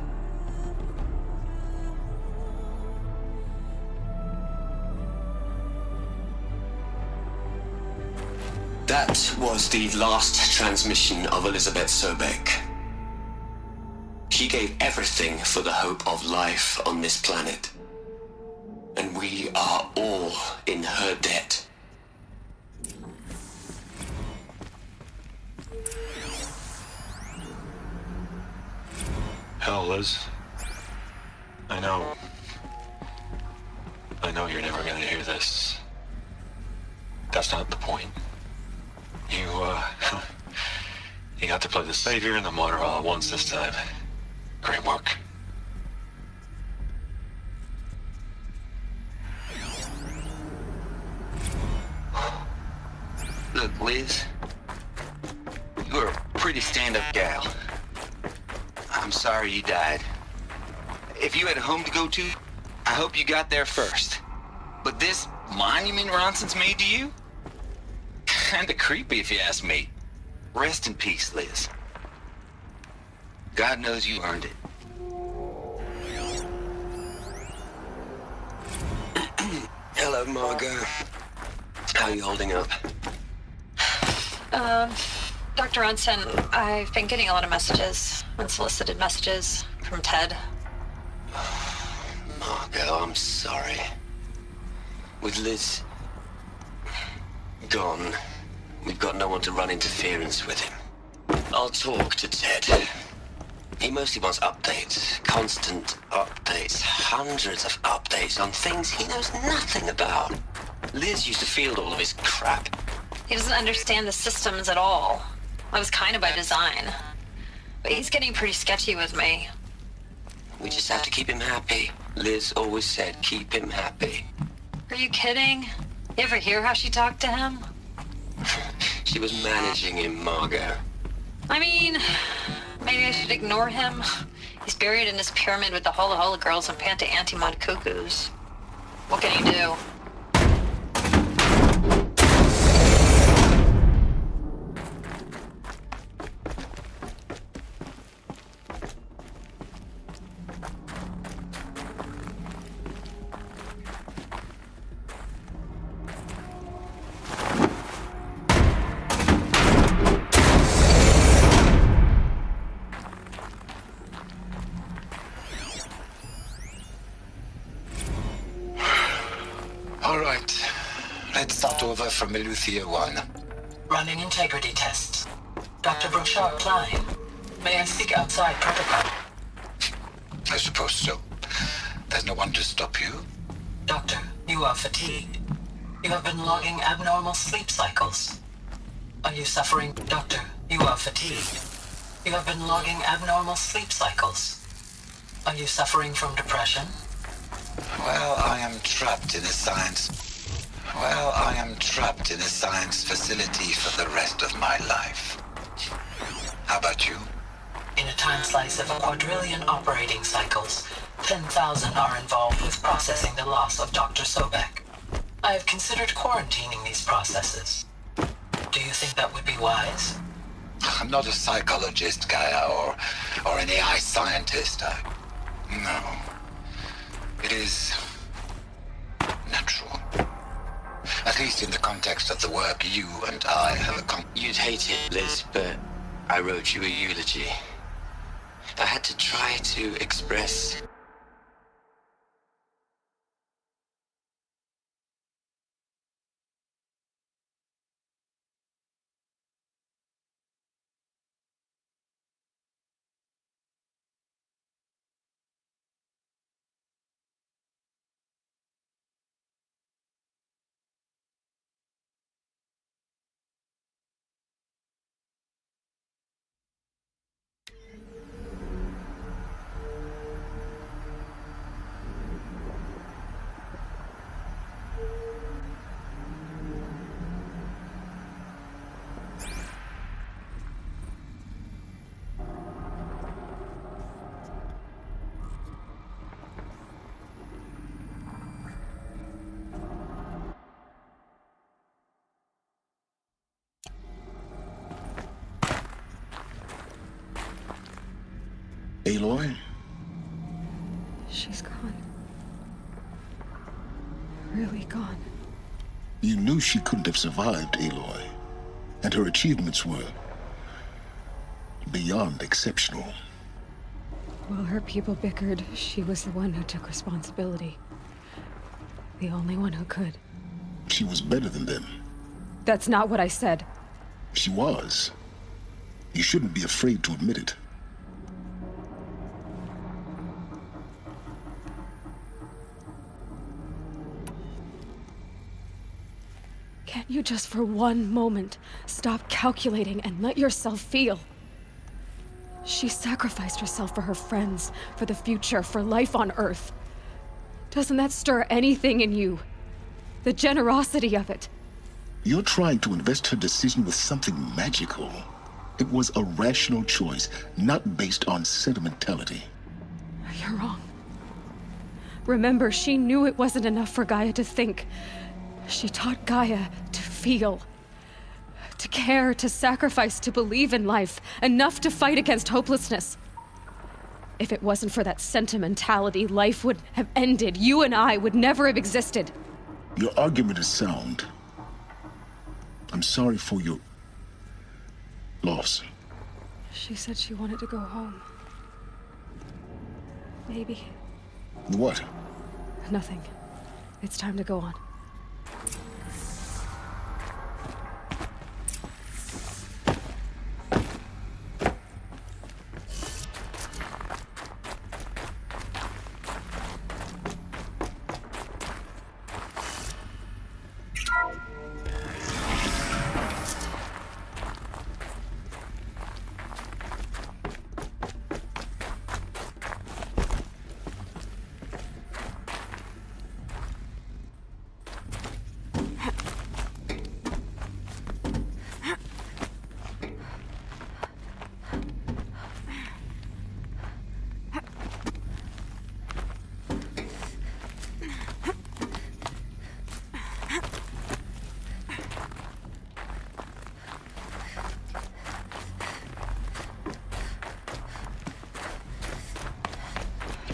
That was the last transmission of Elizabeth Sobek. She gave everything for the hope of life on this planet. And we are all in her debt. Hell, Liz. I know you're never gonna hear this. That's not the point. You got to play the savior and the martyr all at once this time. Great work. Look, Liz, you're a pretty stand-up gal. I'm sorry you died. If you had a home to go to, I hope you got there first. But this monument Ronson's made to you? Kinda creepy if you ask me. Rest in peace, Liz. God knows you earned it. Hello, Margot. How are you holding up? Dr. Ronson, I've been getting a lot of messages, unsolicited messages from Ted. Margot, I'm sorry. With Liz gone, we've got no one to run interference with him. I'll talk to Ted. He mostly wants updates, constant updates, hundreds of updates on things he knows nothing about. Liz used to field all of his crap. He doesn't understand the systems at all. That was kind of by design. But he's getting pretty sketchy with me. We just have to keep him happy. Liz always said keep him happy. Are you kidding? You ever hear how she talked to him? She was managing him, Margot. I mean, maybe I should ignore him. He's buried in his pyramid with the Hola Hola girls and Panta Antimod cuckoos. What can he do? All right. Let's start over from Eleuthia 1. Running integrity tests. Dr. Brochard Klein, may I speak outside protocol? I suppose so. There's no one to stop you. Doctor, you are fatigued. You have been logging abnormal sleep cycles. Are you suffering? Doctor, you are fatigued. You have been logging abnormal sleep cycles. Are you suffering from depression? Well, I am trapped in a science facility for the rest of my life. How about you? In a time slice of a quadrillion operating cycles, 10,000 are involved with processing the loss of Dr. Sobek. I have considered quarantining these processes. Do you think that would be wise? I'm not a psychologist, Gaia, or an AI scientist. No. It is natural. At least in the context of the work you and I have accomplished. You'd hate it, Liz, but I wrote you a eulogy. I had to try to express Aloy? She's gone. Really gone. You knew she couldn't have survived, Aloy. And her achievements were beyond exceptional. While her people bickered, she was the one who took responsibility. The only one who could. She was better than them. That's not what I said. She was. You shouldn't be afraid to admit it. Can't you just for one moment stop calculating and let yourself feel? She sacrificed herself for her friends, for the future, for life on Earth. Doesn't that stir anything in you? The generosity of it. You're trying to invest her decision with something magical. It was a rational choice, not based on sentimentality. You're wrong. Remember, she knew it wasn't enough for Gaia to think. She taught Gaia to feel. To care, to sacrifice, to believe in life. Enough to fight against hopelessness. If it wasn't for that sentimentality, life would have ended. You and I would never have existed. Your argument is sound. I'm sorry for your loss. She said she wanted to go home. Maybe. What? Nothing. It's time to go on.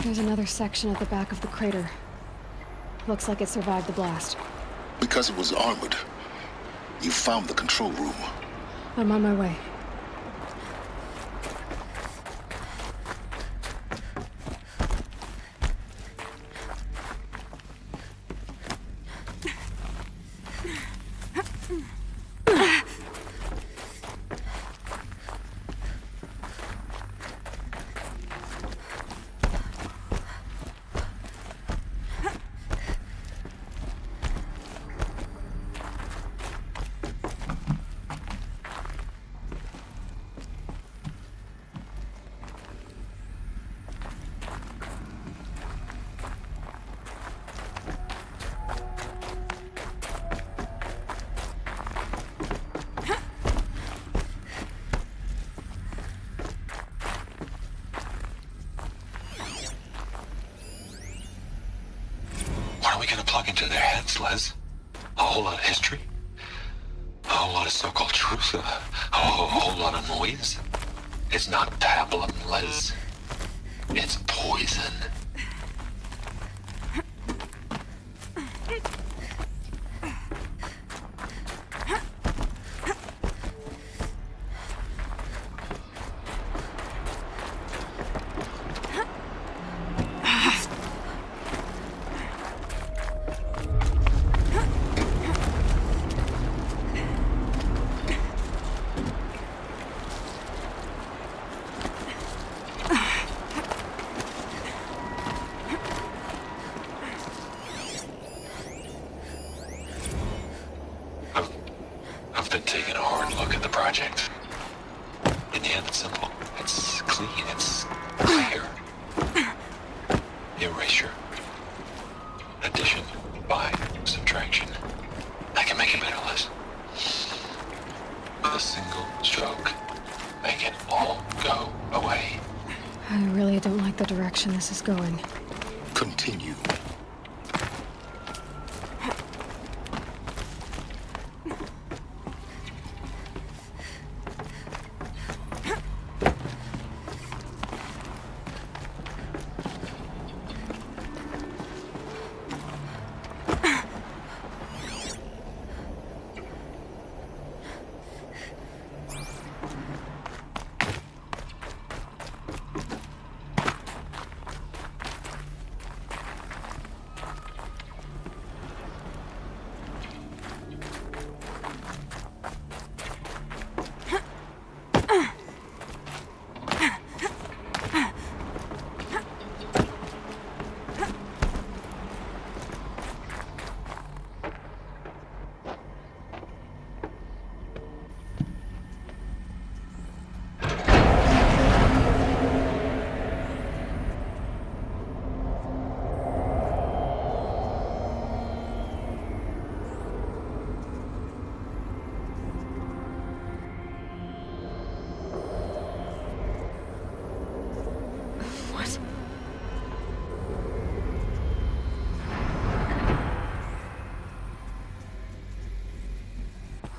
There's another section at the back of the crater. Looks like it survived the blast. Because it was armored. You found the control room. I'm on my way. What are we gonna plug into their heads, Les? A whole lot of history? A whole lot of so-called truth? A whole lot of noise? It's not pablum, Les. It's poison. I've been taking a hard look at the project. In the end, it's simple. It's clean. It's clear. Erasure. Addition. By. Subtraction. I can make it better, Liz. With a single stroke. Make it all go away. I really don't like the direction this is going. Continue.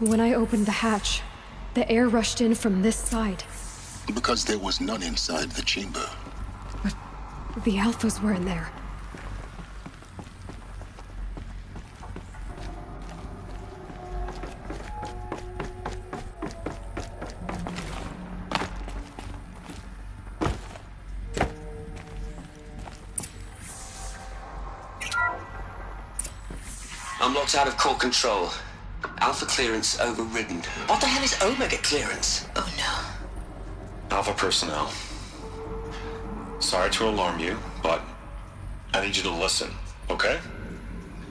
When I opened the hatch, the air rushed in from this side. Because there was none inside the chamber. But the Alphas were in there. I'm locked out of core control. Alpha clearance overridden. What the hell is Omega clearance? Oh no. Alpha personnel. Sorry to alarm you, but I need you to listen, okay?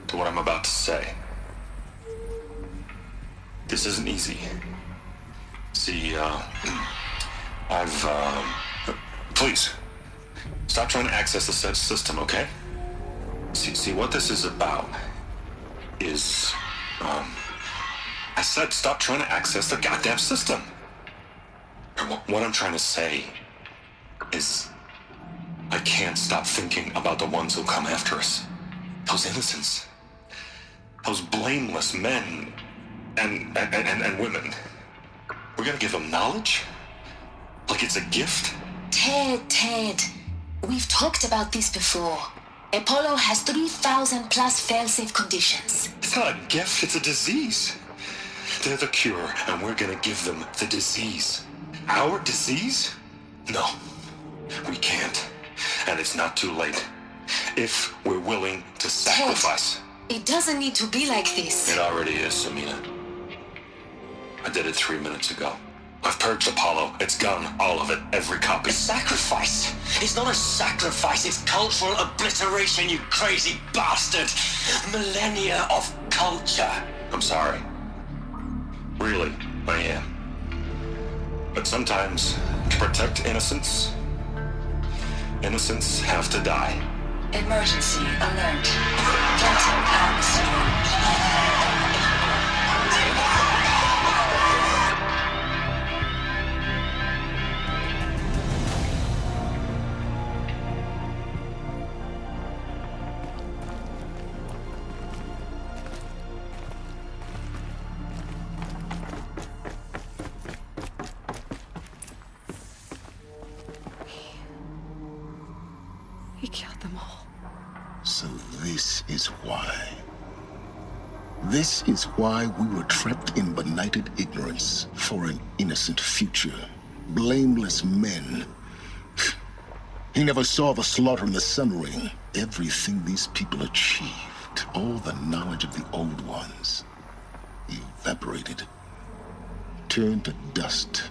To what I'm about to say. This isn't easy. See, please, stop trying to access the system, okay? See, what this is about is, I said stop trying to access the goddamn system. What I'm trying to say is I can't stop thinking about the ones who'll come after us. Those innocents. Those blameless men and women. We're gonna give them knowledge? Like it's a gift? Ted. We've talked about this before. Apollo has 3,000 plus fail-safe conditions. It's not a gift, it's a disease. They're the cure, and we're gonna give them the disease. Our disease? No, we can't. And it's not too late. If we're willing to sacrifice. Ted, it doesn't need to be like this. It already is, Samina. I did it 3 minutes ago. I've purged Apollo. It's gone. All of it. Every copy. A sacrifice? It's not a sacrifice. It's cultural obliteration, you crazy bastard. Millennia of culture. I'm sorry. Really, I am. But sometimes, to protect innocence, innocents have to die. Emergency alert. Platinum atmosphere. He killed them all. So this is why. This is why we were trapped in benighted ignorance for an innocent future. Blameless men. He never saw the slaughter in the Sun Ring. Everything these people achieved, all the knowledge of the old ones, evaporated, turned to dust,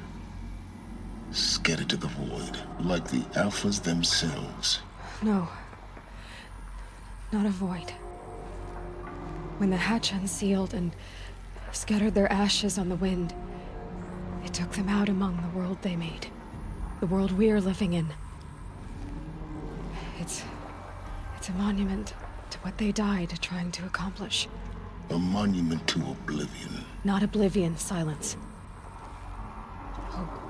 scattered to the void, like the Alphas themselves. No. Not a void. When the hatch unsealed and scattered their ashes on the wind, it took them out among the world they made. The world we're living in. It's a monument to what they died trying to accomplish. A monument to oblivion. Not oblivion, silence. Hope.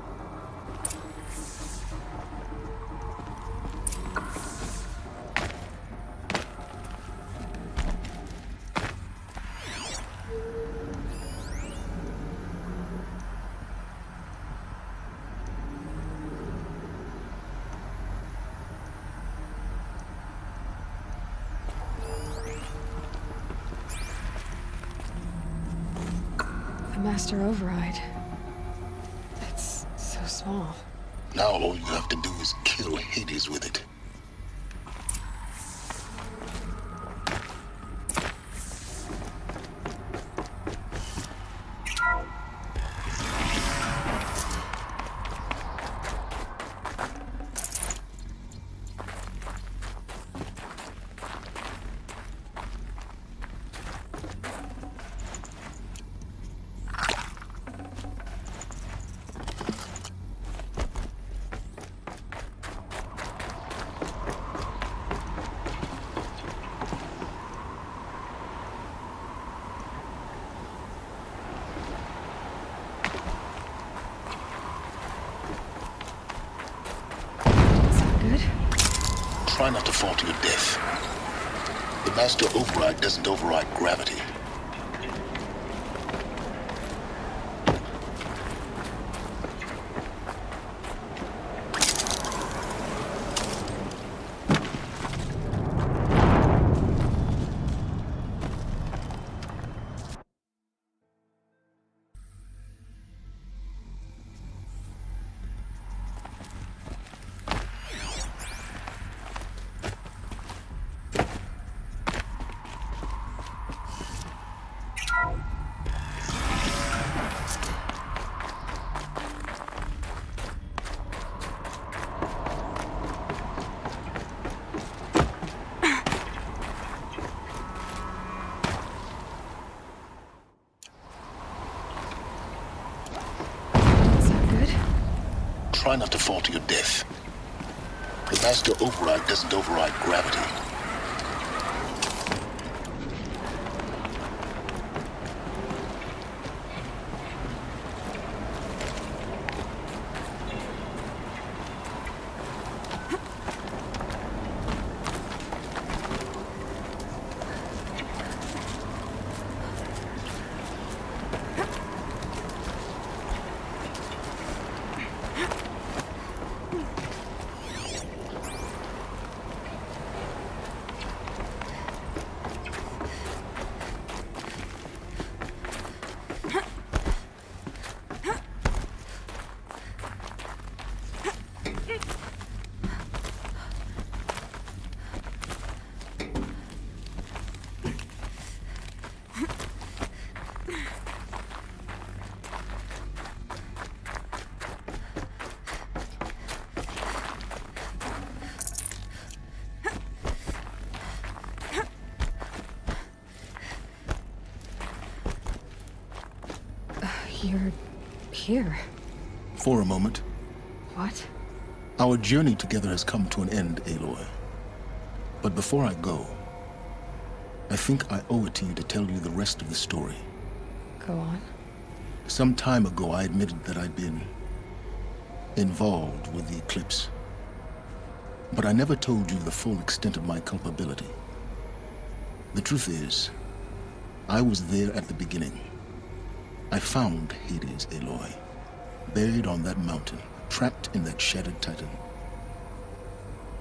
Master Override. It's so small. Now all you have to do is kill Hades with it. Try not to fall to your death. The Master Override doesn't override gravity. try not to fall to your death. The master override doesn't override gravity. You're here. For a moment. What? Our journey together has come to an end, Aloy. But before I go, I think I owe it to you to tell you the rest of the story. Go on. Some time ago, I admitted that I'd been involved with the Eclipse. But I never told you the full extent of my culpability. The truth is, I was there at the beginning. I found Hades, Aloy, buried on that mountain, trapped in that shattered titan.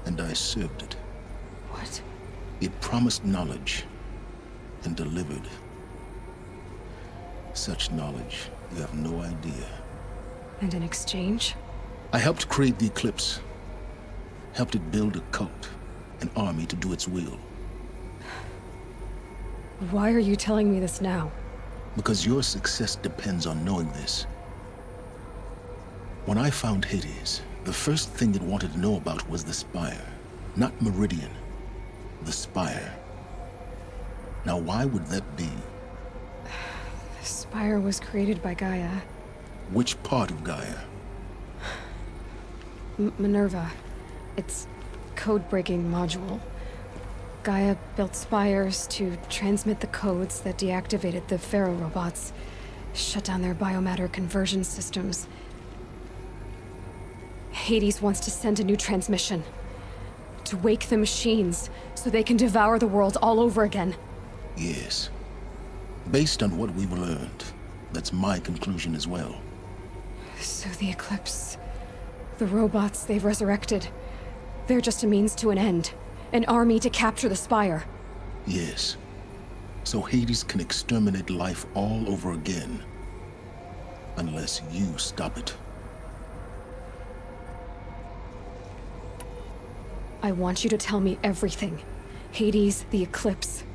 And I served it. What? It promised knowledge and delivered. Such knowledge, you have no idea. And in exchange? I helped create the Eclipse. Helped it build a cult, an army to do its will. Why are you telling me this now? Because your success depends on knowing this. When I found Hades, the first thing it wanted to know about was the Spire. Not Meridian. The Spire. Now why would that be? The Spire was created by Gaia. Which part of Gaia? Minerva. Its code-breaking module. Gaia built spires to transmit the codes that deactivated the Pharaoh robots, shut down their biomatter conversion systems. Hades wants to send a new transmission. To wake the machines, so they can devour the world all over again. Yes. Based on what we've learned, that's my conclusion as well. So the Eclipse... the robots they've resurrected... they're just a means to an end. An army to capture the Spire. Yes. So Hades can exterminate life all over again. Unless you stop it. I want you to tell me everything. Hades, the Eclipse.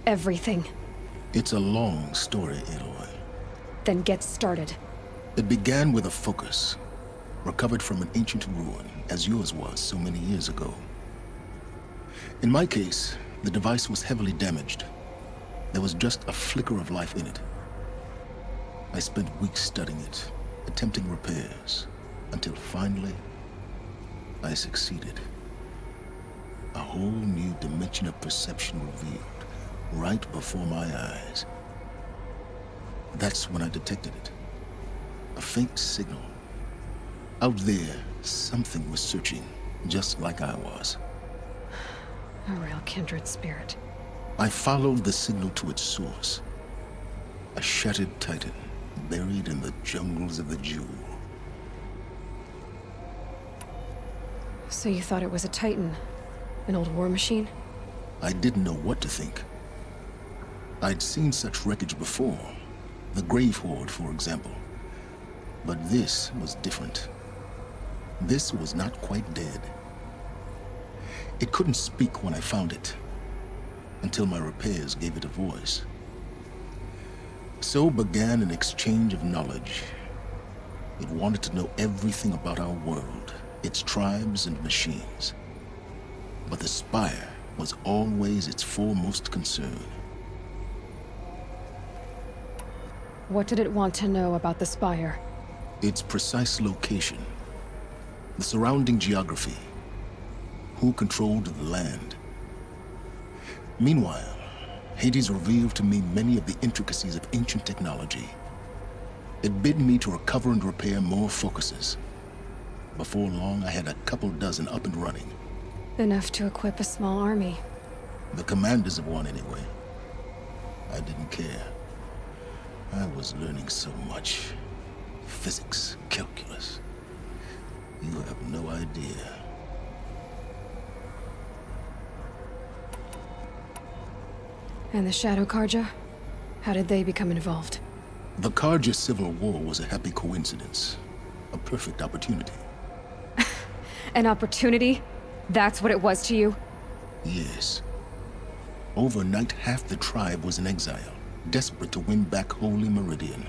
Everything. It's a long story, Aloy. Then get started. It began with a focus. Recovered from an ancient ruin, as yours was so many years ago. In my case, the device was heavily damaged. There was just a flicker of life in it. I spent weeks studying it, attempting repairs, until finally, I succeeded. A whole new dimension of perception revealed, right before my eyes. That's when I detected it. A faint signal. Out there, something was searching, just like I was. A real kindred spirit. I followed the signal to its source. A shattered titan, buried in the jungles of the Jewel. So you thought it was a titan? An old war machine? I didn't know what to think. I'd seen such wreckage before. The Grave Horde, for example. But this was different. This was not quite dead. It couldn't speak when I found it, until my repairs gave it a voice. So began an exchange of knowledge. It wanted to know everything about our world, its tribes and machines. But the Spire was always its foremost concern. What did it want to know about the Spire? Its precise location. the surrounding geography, who controlled the land. Meanwhile, Hades revealed to me many of the intricacies of ancient technology. It bid me to recover and repair more focuses. Before long, I had a couple dozen up and running. Enough to equip a small army. The commanders of one, anyway. I didn't care. I was learning so much. Physics, calculus. You have no idea. And the Shadow Karja? How did they become involved? The Karja Civil War was a happy coincidence. A perfect opportunity. An opportunity? That's what it was to you? Yes. Overnight, half the tribe was in exile, desperate to win back Holy Meridian.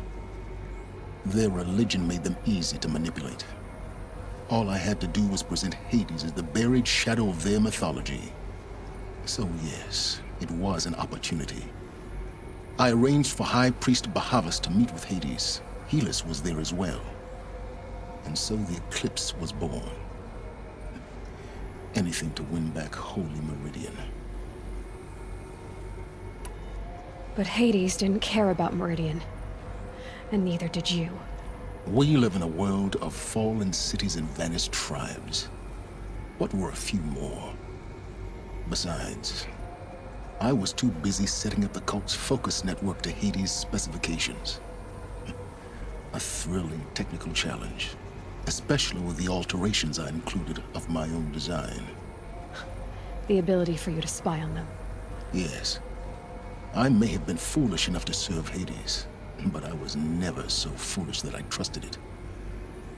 Their religion made them easy to manipulate. All I had to do was present Hades as the buried shadow of their mythology. So yes, it was an opportunity. I arranged for High Priest Bahavas to meet with Hades. Helis was there as well. And so the Eclipse was born. Anything to win back Holy Meridian. But Hades didn't care about Meridian. And neither did you. We live in a world of fallen cities and vanished tribes. What were a few more? Besides, I was too busy setting up the cult's focus network to Hades' specifications. A thrilling technical challenge, especially with the alterations I included of my own design. The ability for you to spy on them. Yes. I may have been foolish enough to serve Hades, but I was never so foolish that I trusted it.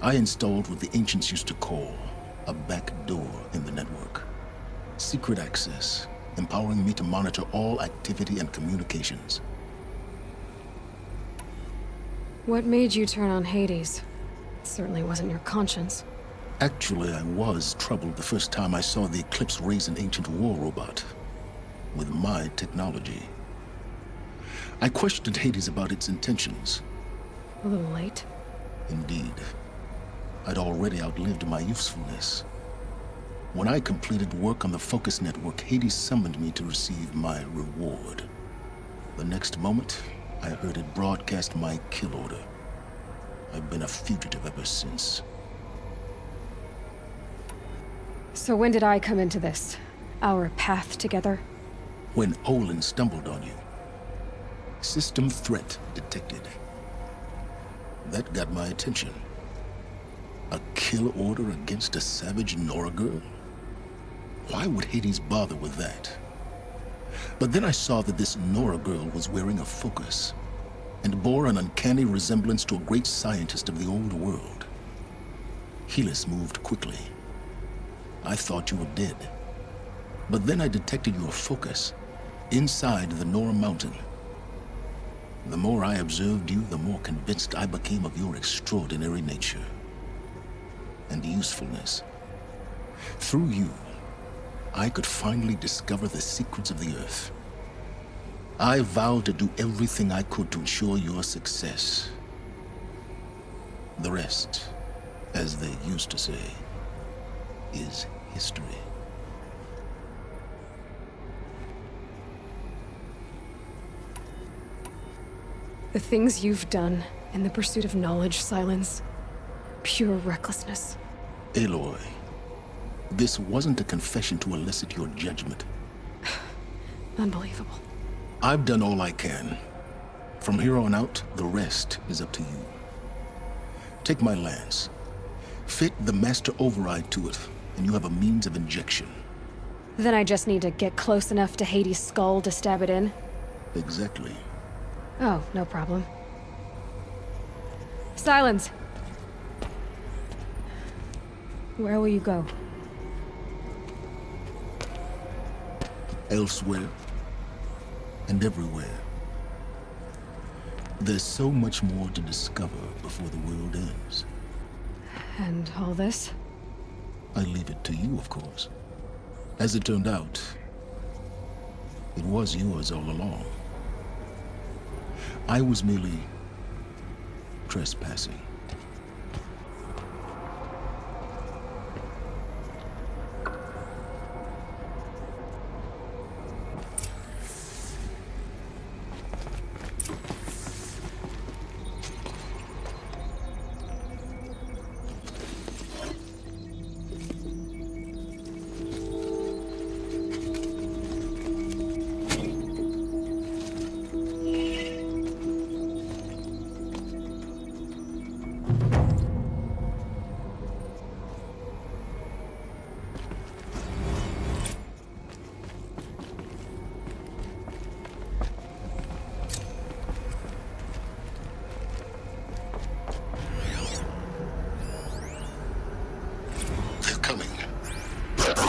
I installed what the ancients used to call a back door in the network. Secret access, empowering me to monitor all activity and communications. What made you turn on Hades? It certainly wasn't your conscience. Actually, I was troubled the first time I saw the Eclipse raise an ancient war robot. With my technology. I questioned Hades about its intentions. A little late. Indeed. I'd already outlived my usefulness. When I completed work on the Focus Network, Hades summoned me to receive my reward. The next moment, I heard it broadcast my kill order. I've been a fugitive ever since. So when did I come into this? Our path together? When Olin stumbled on you. System threat detected. That got my attention. A kill order against a savage Nora girl? Why would Hades bother with that? But then I saw that this Nora girl was wearing a focus, and bore an uncanny resemblance to a great scientist of the old world. Helis moved quickly. I thought you were dead. But then I detected your focus inside the Nora Mountain. The more I observed you, the more convinced I became of your extraordinary nature and usefulness. Through you, I could finally discover the secrets of the Earth. I vowed to do everything I could to ensure your success. The rest, as they used to say, is history. The things you've done in the pursuit of knowledge, Silence. Pure recklessness. Aloy, this wasn't a confession to elicit your judgment. Unbelievable. I've done all I can. From here on out, the rest is up to you. Take my lance. Fit the master override to it, and you have a means of injection. Then I just need to get close enough to Hades' skull to stab it in? Exactly. Oh, no problem. Silence! Where will you go? Elsewhere. And everywhere. There's so much more to discover before the world ends. And all this? I leave it to you, of course. As it turned out, it was yours all along. I was merely trespassing.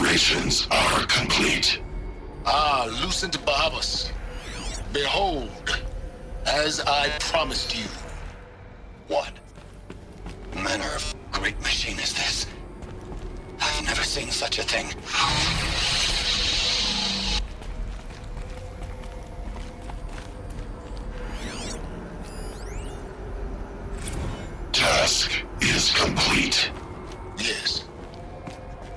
Preparations are complete. Ah, Lucent Bahavas. Behold, as I promised you. What manner of great machine is this? I've never seen such a thing. Task is complete. Yes.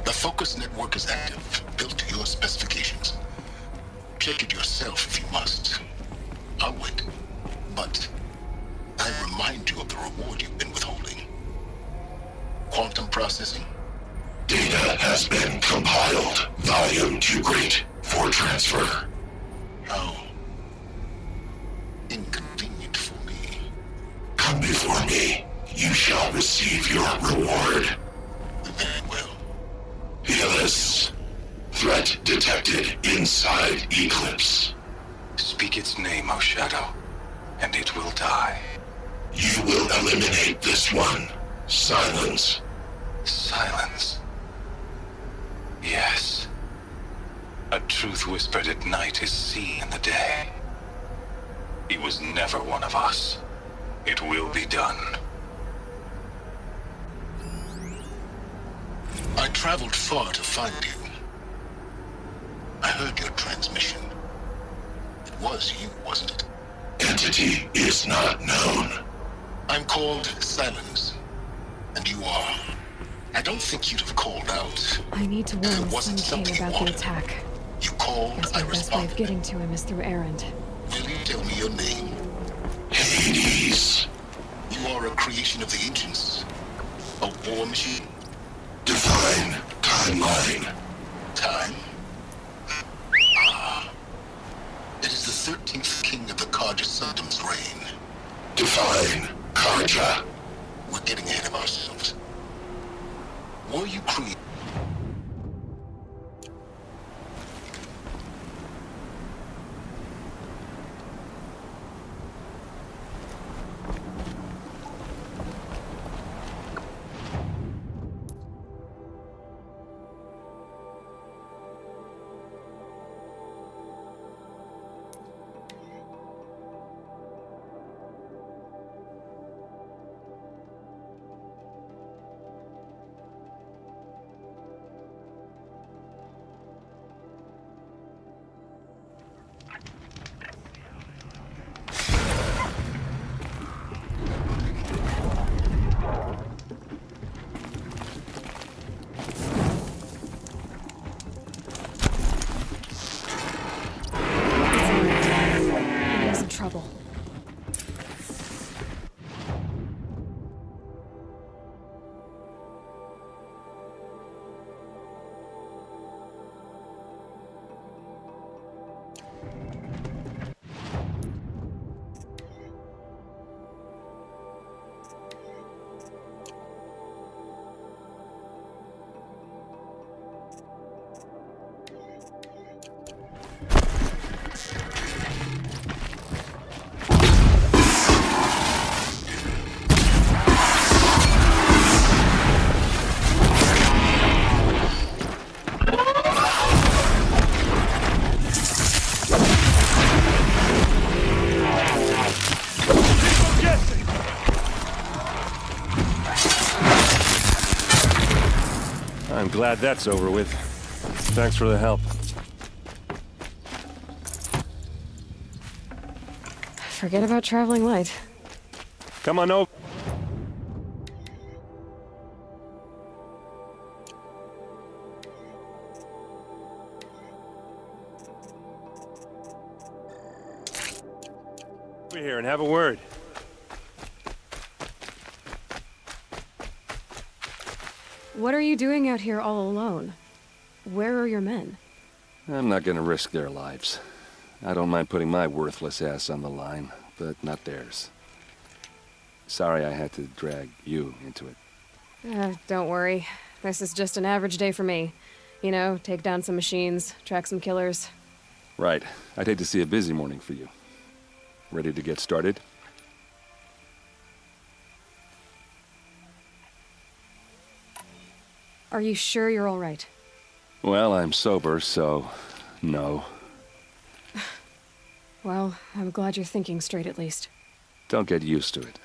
The focus network is active, built to your specifications. Check it yourself if you must. I'll wait. But I remind you of the reward you've been withholding. Quantum processing. Data has been compiled. Volume too great for transfer. How inconvenient for me. Come before me. You shall receive your reward. Very well. Helis. Threat detected inside Eclipse. Speak its name, O Shadow, and it will die. You will eliminate this one. Silence. Silence. Yes. A truth whispered at night is seen in the day. He was never one of us. It will be done. I traveled far to find you. I heard your transmission. It was you, wasn't it? Entity is not known. I'm called Silence. And you are. I don't think you'd have called out. I need to warn the Sun King about the attack. You called, It's I my best way of responded. getting to him is through Erend. Will you tell me your name? Hades. You are a creation of the ancients. A war machine. Define timeline. Time? Ah. It is the 13th king of the Karja Sundom's reign. Define Karja. We're getting ahead of ourselves. Were you created? He's in trouble. I'm glad that's over with. Thanks for the help. Forget about traveling light. Come on over. Over here and have a word. What are you doing out here all alone? Where are your men? I'm not gonna risk their lives. I don't mind putting my worthless ass on the line, but not theirs. Sorry I had to drag you into it. Don't worry. This is just an average day for me. You know, take down some machines, track some killers. Right. I'd hate to see a busy morning for you. Ready to get started? Are you sure you're all right? Well, I'm sober, so no. Well, I'm glad you're thinking straight at least. Don't get used to it.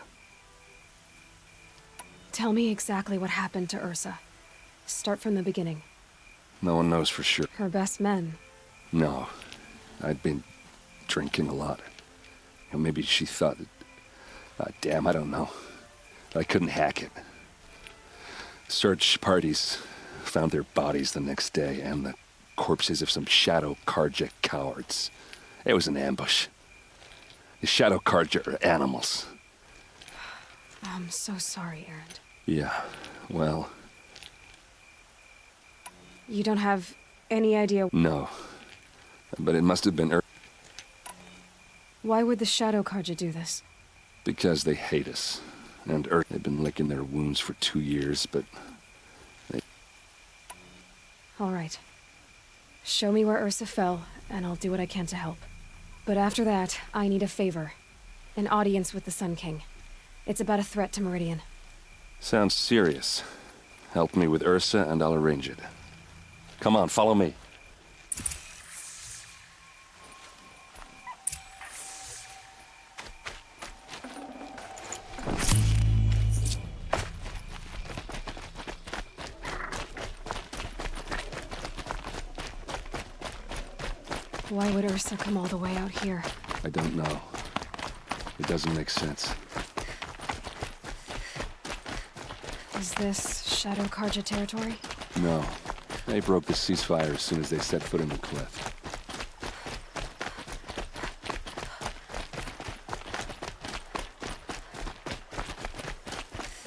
Tell me exactly what happened to Ursa. Start from the beginning. No one knows for sure. Her best men. No. I'd been drinking a lot. Maybe she thought... damn, I don't know. I couldn't hack it. Search parties found their bodies the next day, and the corpses of some Shadow Karja cowards. It was an ambush. The Shadow Karja are animals. I'm so sorry, Erend. Yeah, well... You don't have any idea... No. But it must have been... Why would the Shadow Karja do this? Because they hate us. And they've been licking their wounds for 2 years, but... All right. Show me where Ursa fell, and I'll do what I can to help. But after that, I need a favor. An audience with the Sun King. It's about a threat to Meridian. Sounds serious. Help me with Ursa, and I'll arrange it. Come on, follow me. Why would Ursa come all the way out here? I don't know. It doesn't make sense. Is this Shadow Karja territory? No. They broke the ceasefire as soon as they set foot in the cliff.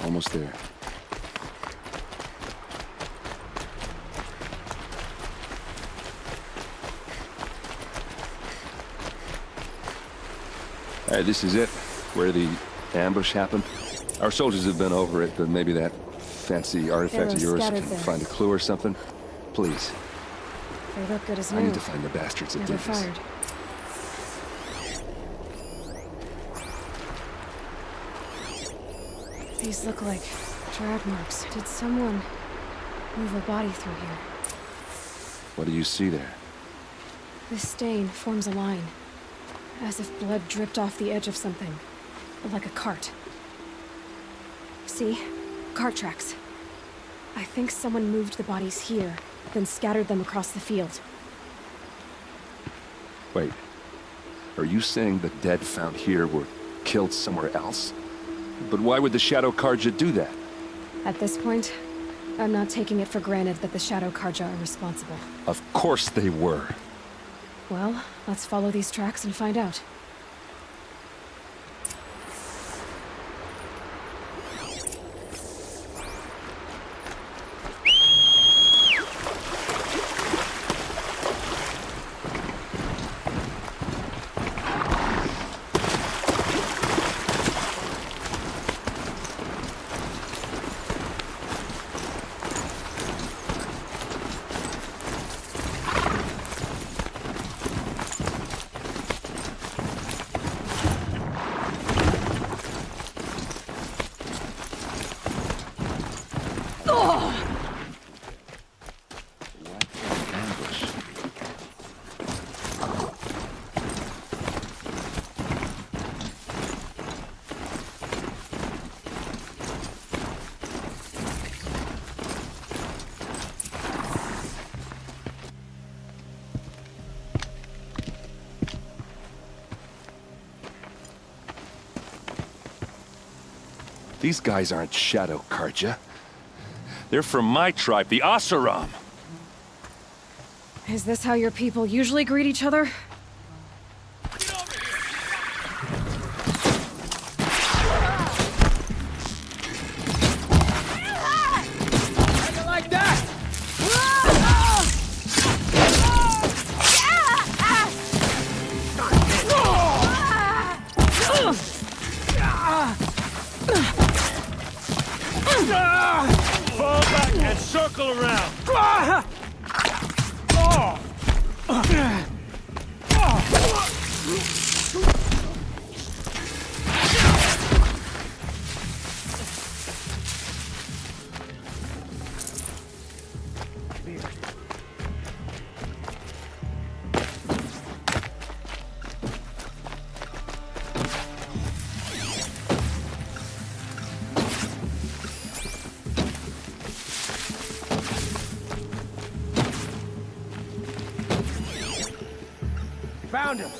Almost there. Alright, this is it. Where the ambush happened. Our soldiers have been over it, but maybe that fancy artifact of yours can find a clue or something. Please. They look good as new. I need to find the bastards that Never did this. fired. These look like drag marks. Did someone move a body through here? What do you see there? This stain forms a line, as if blood dripped off the edge of something, like a cart. See? Cart tracks. I think someone moved the bodies here, then scattered them across the field. Wait. Are you saying the dead found here were killed somewhere else? But why would the Shadow Karja do that? At this point, I'm not taking it for granted that the Shadow Karja are responsible. Of course they were. Well, let's follow these tracks and find out. These guys aren't Shadow Karja. They're from my tribe, the Oseram. Is this how your people usually greet each other? Like that! Fall back and circle around. Found him!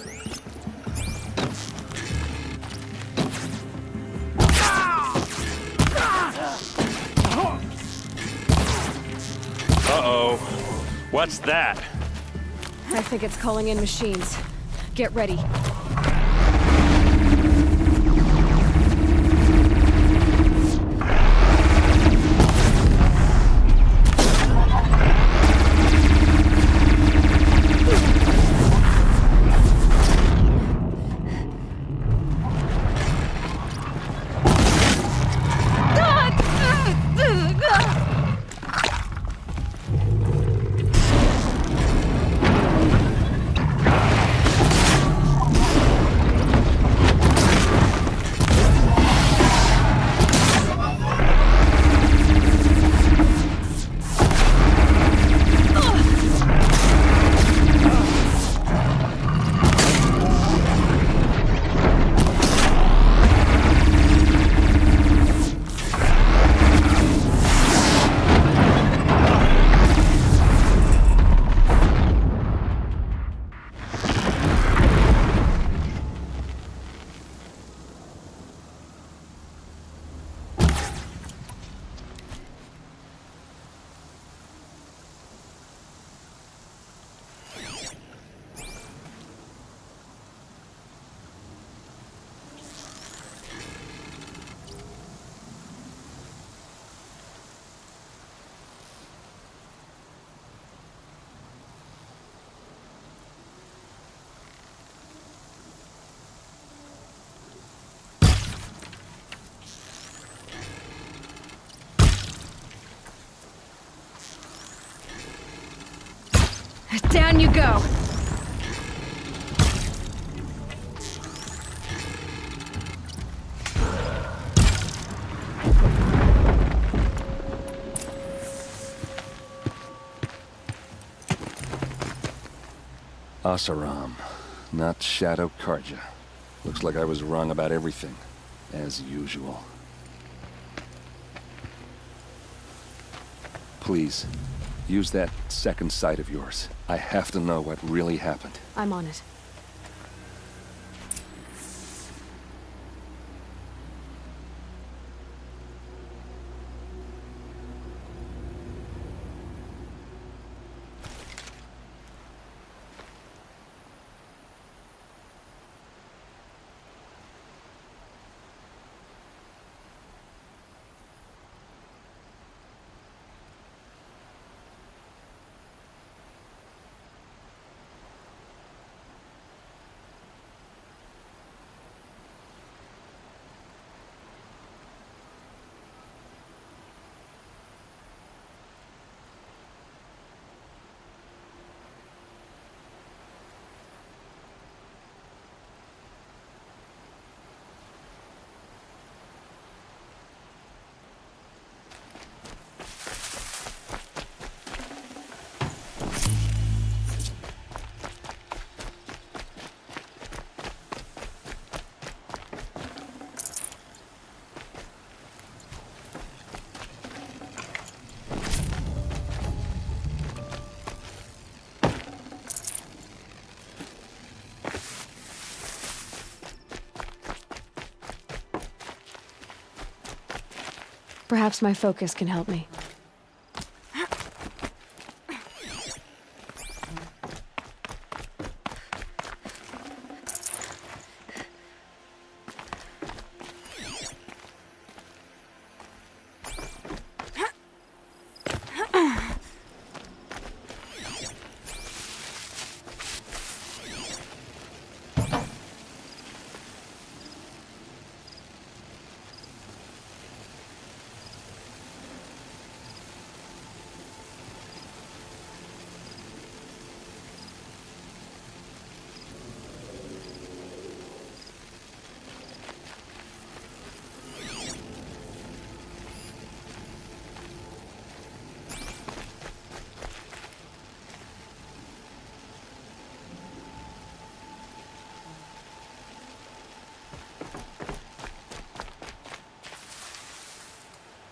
Uh-oh. What's that? I think it's calling in machines. Get ready. Down you go! Asaram, not Shadow Karja. Looks like I was wrong about everything, as usual. Please, use that second sight of yours. I have to know what really happened. I'm on it. Perhaps my focus can help me.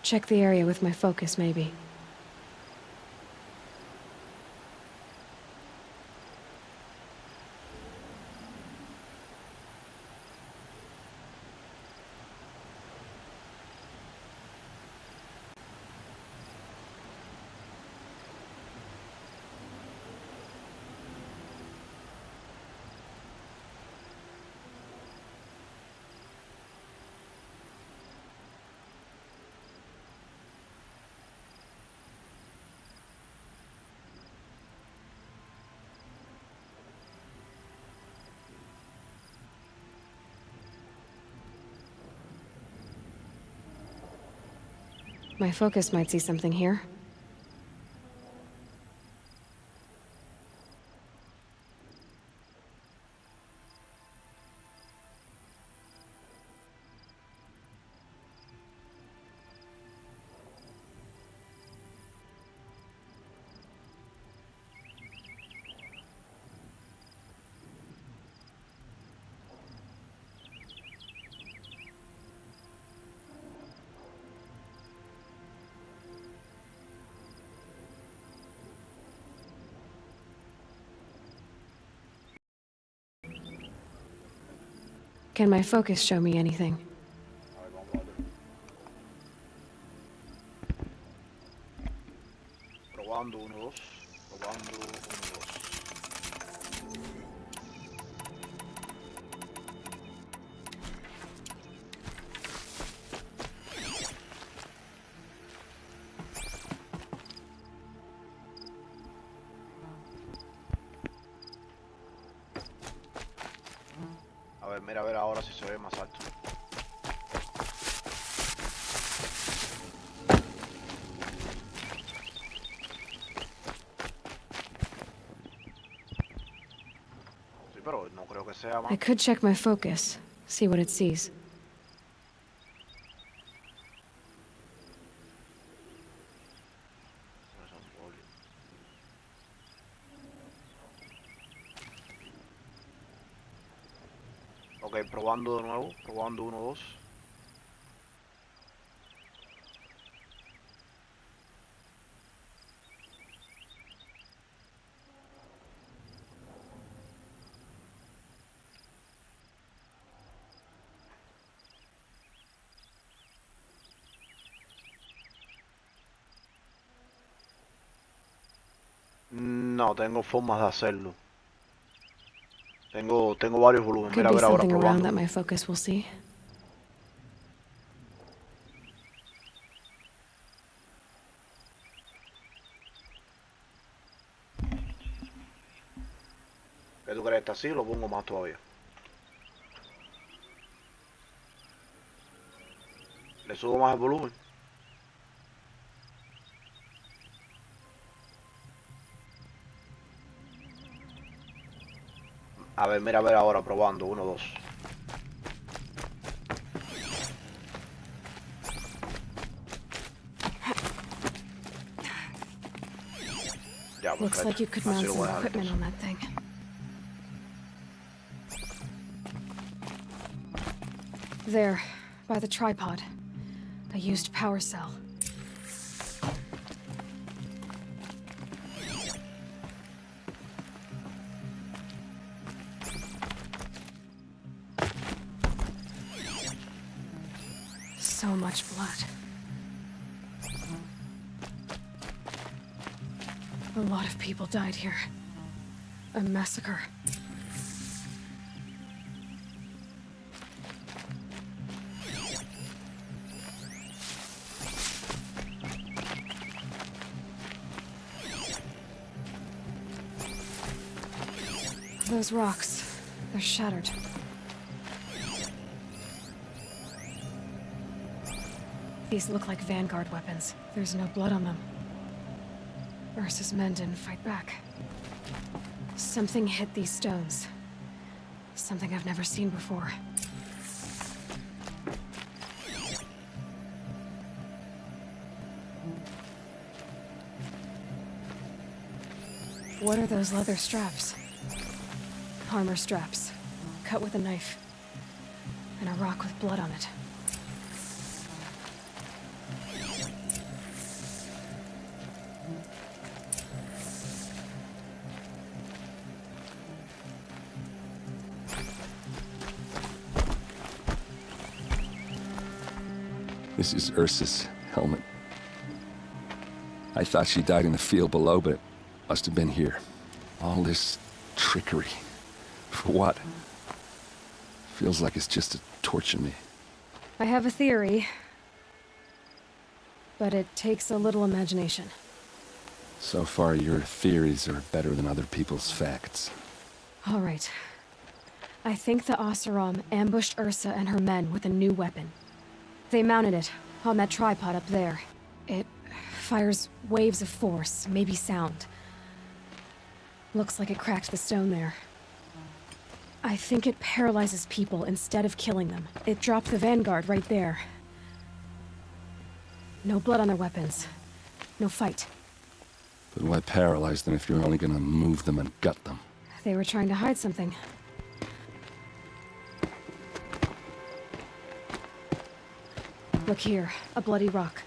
Check the area with my focus, maybe. My focus might see something here. Can my focus show me anything? Probando 1, 2. Probando 1, 2. A ver ahora si se ve más alto. Sí, pero no creo que sea más. I could check my focus, see what it sees. Ok, probando de nuevo, probando 1, 2. No, tengo formas de hacerlo. Tengo varios volúmenes. Could Mira, a be ver ahora something around that probando. my focus will see. ¿Qué tú crees? ¿Está así o lo pongo más todavía? ¿Le subo más el volumen? A ver, mira, a ver ahora probando 1, 2. Ya, Looks like you could Así mount lo some voy a dejar equipment entonces. on that thing. There, by the tripod. A used power cell. So much blood. A lot of people died here. A massacre. Those rocks, they're shattered. These look like Vanguard weapons. There's no blood on them. Ursa's men didn't fight back. Something hit these stones. Something I've never seen before. What are those leather straps? Armor straps, cut with a knife. And a rock with blood on it. This is Ursa's helmet. I thought she died in the field below, but it must have been here. All this trickery. For what? Feels like it's just to torture me. I have a theory, but it takes a little imagination. So far, your theories are better than other people's facts. All right. I think the Oseram ambushed Ursa and her men with a new weapon. They mounted it on that tripod up there. It fires waves of force, maybe sound. Looks like it cracked the stone there. I think it paralyzes people instead of killing them. It dropped the Vanguard right there. No blood on their weapons. No fight. But why paralyze them if you're only gonna move them and gut them? They were trying to hide something. Look here, a bloody rock.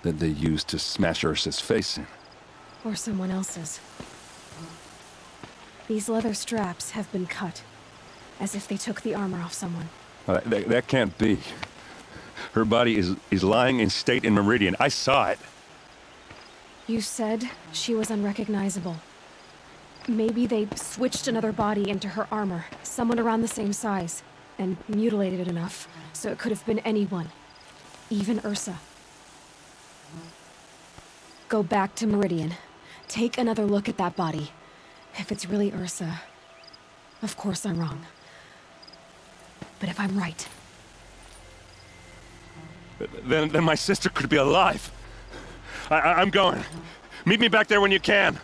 That they used to smash Ursa's face in. Or someone else's. These leather straps have been cut, as if they took the armor off someone. That can't be. Her body is lying in state in Meridian. I saw it. You said she was unrecognizable. Maybe they switched another body into her armor, someone around the same size, and mutilated it enough, so it could have been anyone. Even Ursa. Go back to Meridian. Take another look at that body. If it's really Ursa, of course I'm wrong. But if I'm right... Then my sister could be alive. I'm going. Meet me back there when you can.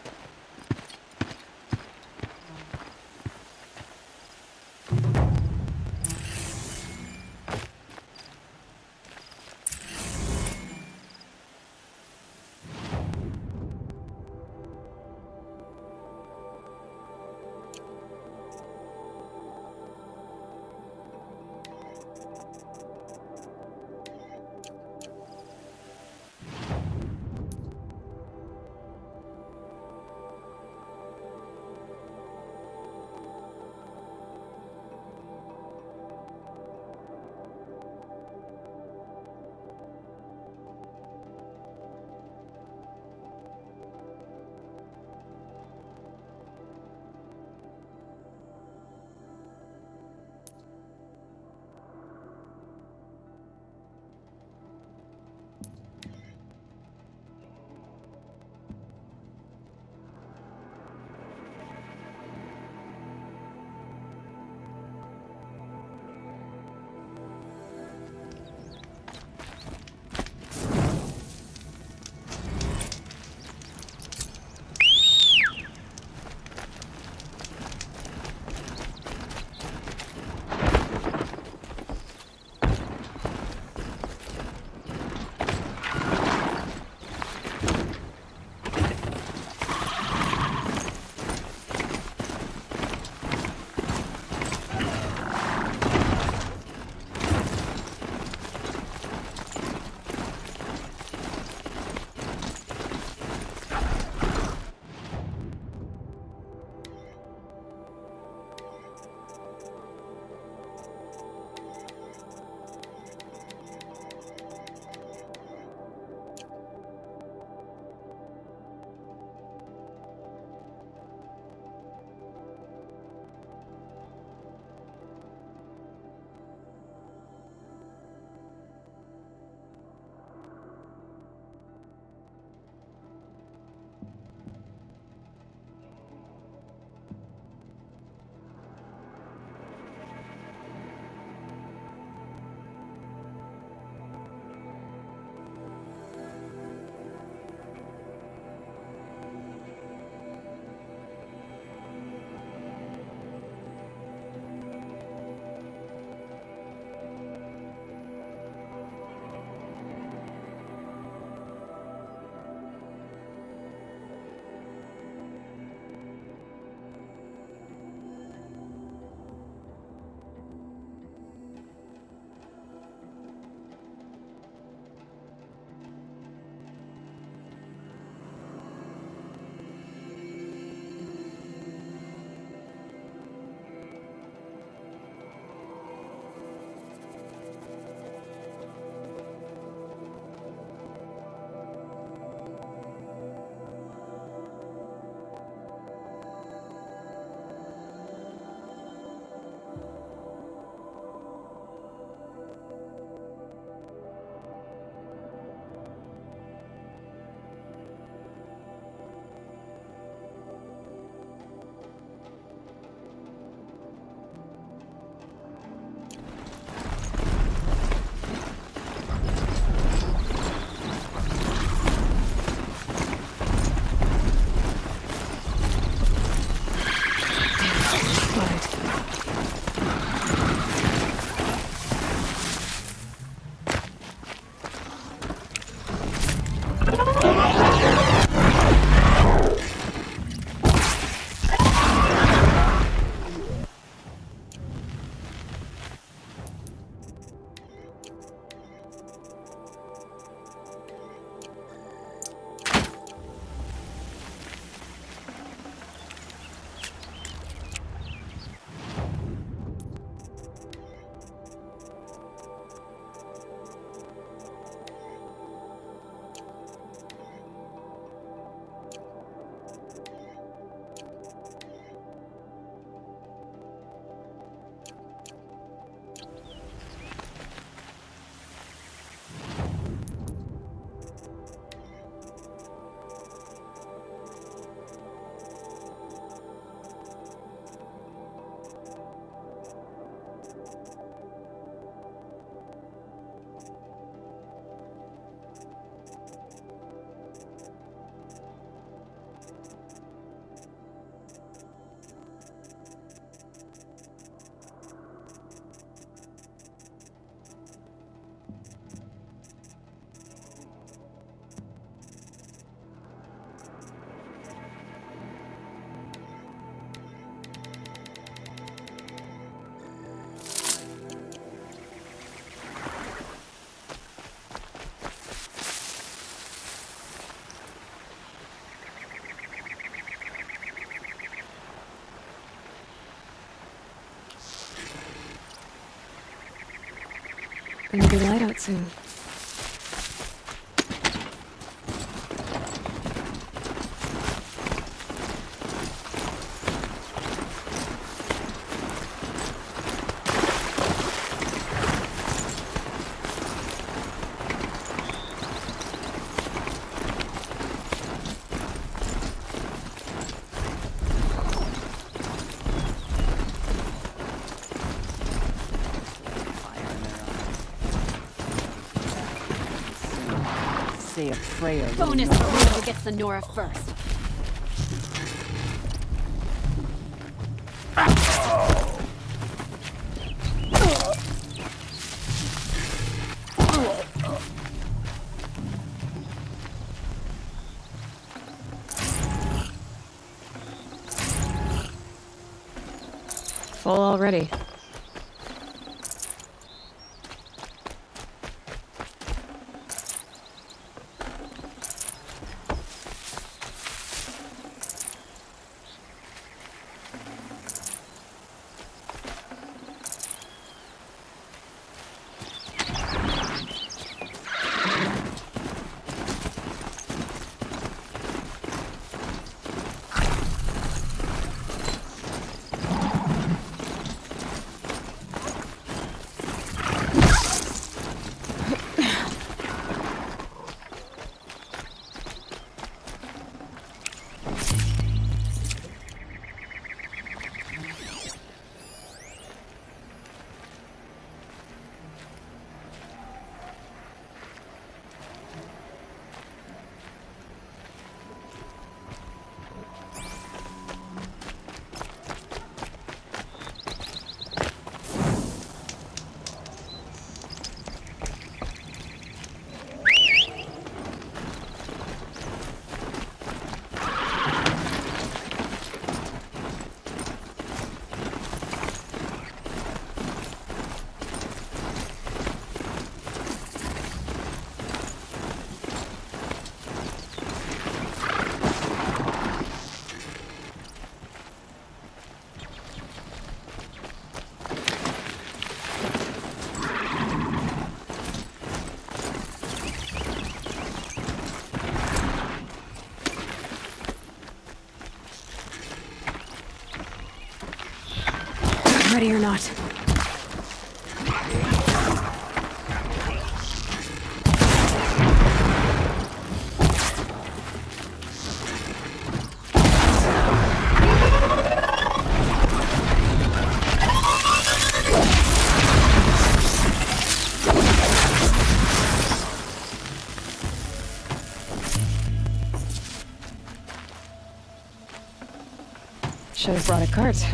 Gonna be light out soon. Say a prayer. Bonus for whoever gets the Nora first. Full already. Ready or not. Should have brought a cart.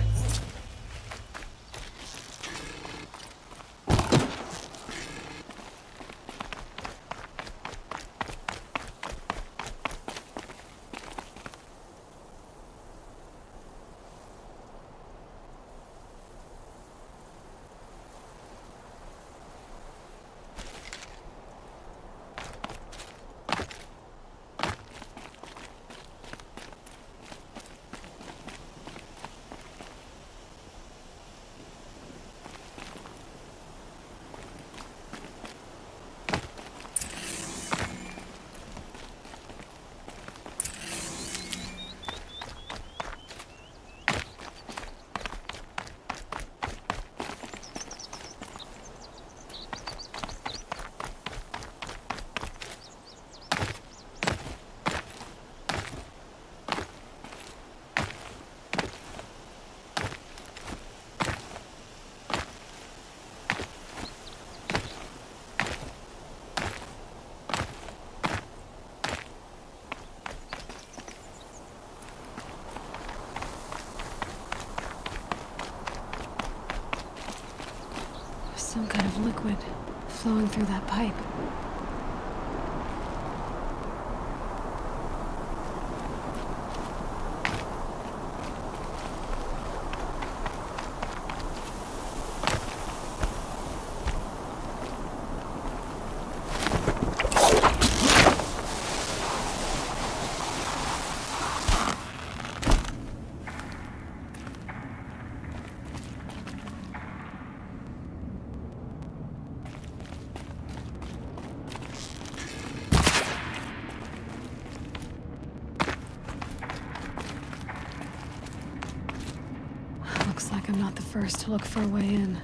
Some kind of liquid flowing through that pipe. not the first to look for a way in.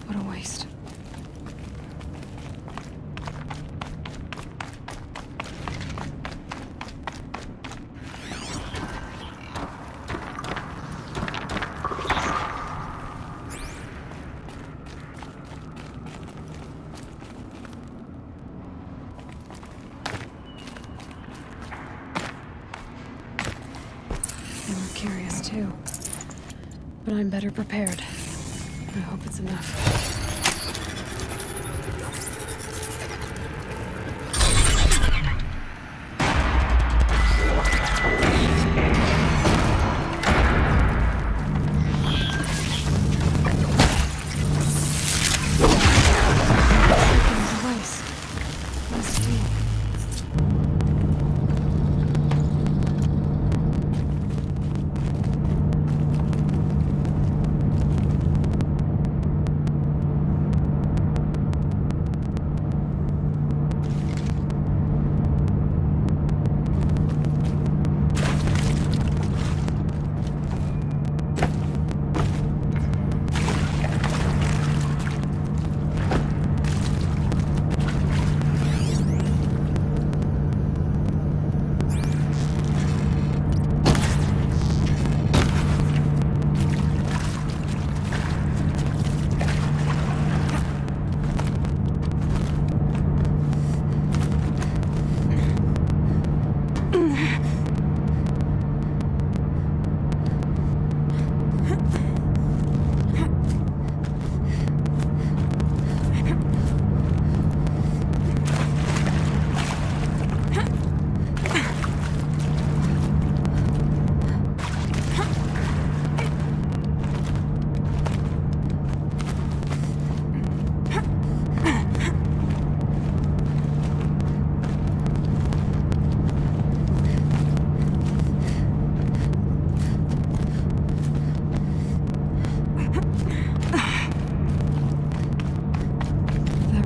What a waste. They were curious too. But I'm better prepared. I hope it's enough. Device. Must be.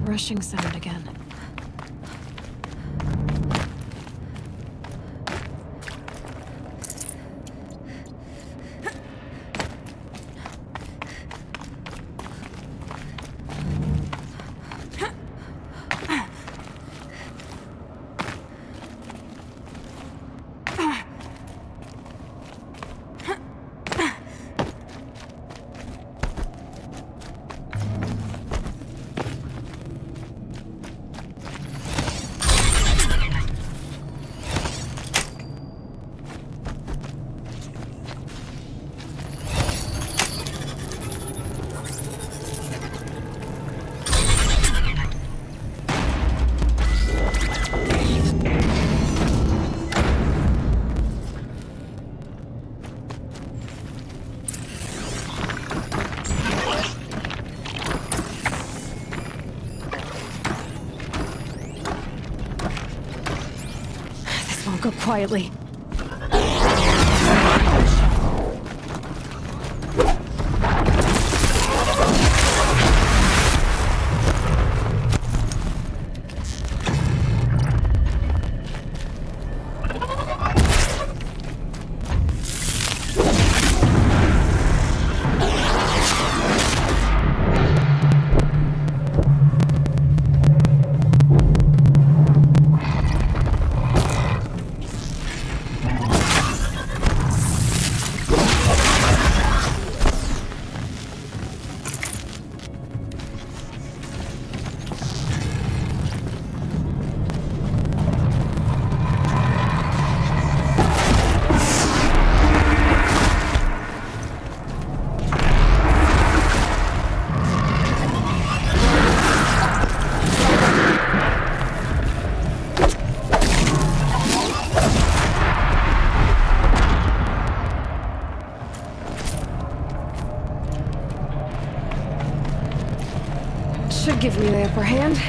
Rushing sound again. Go quietly. Should give me the upper hand.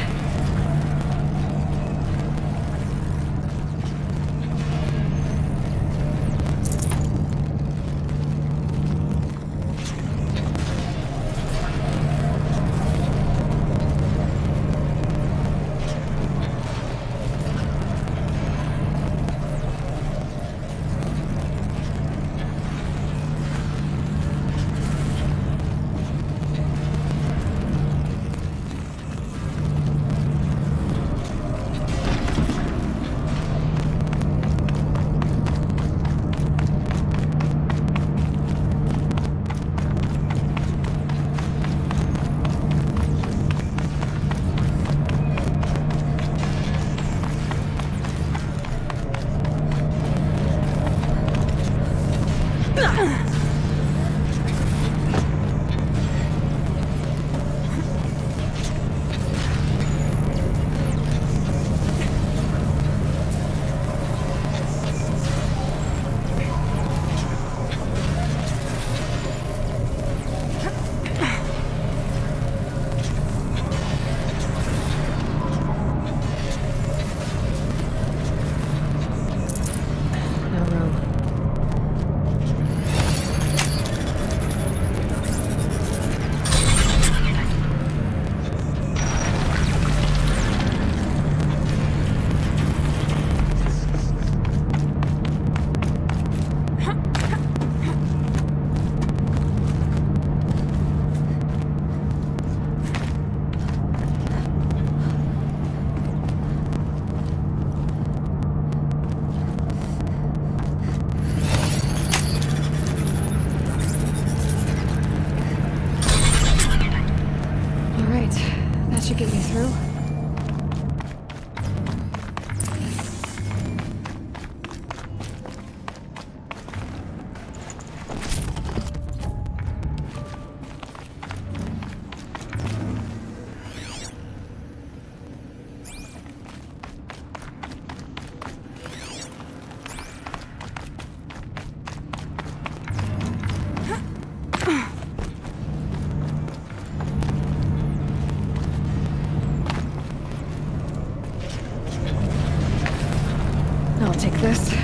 I'll take this.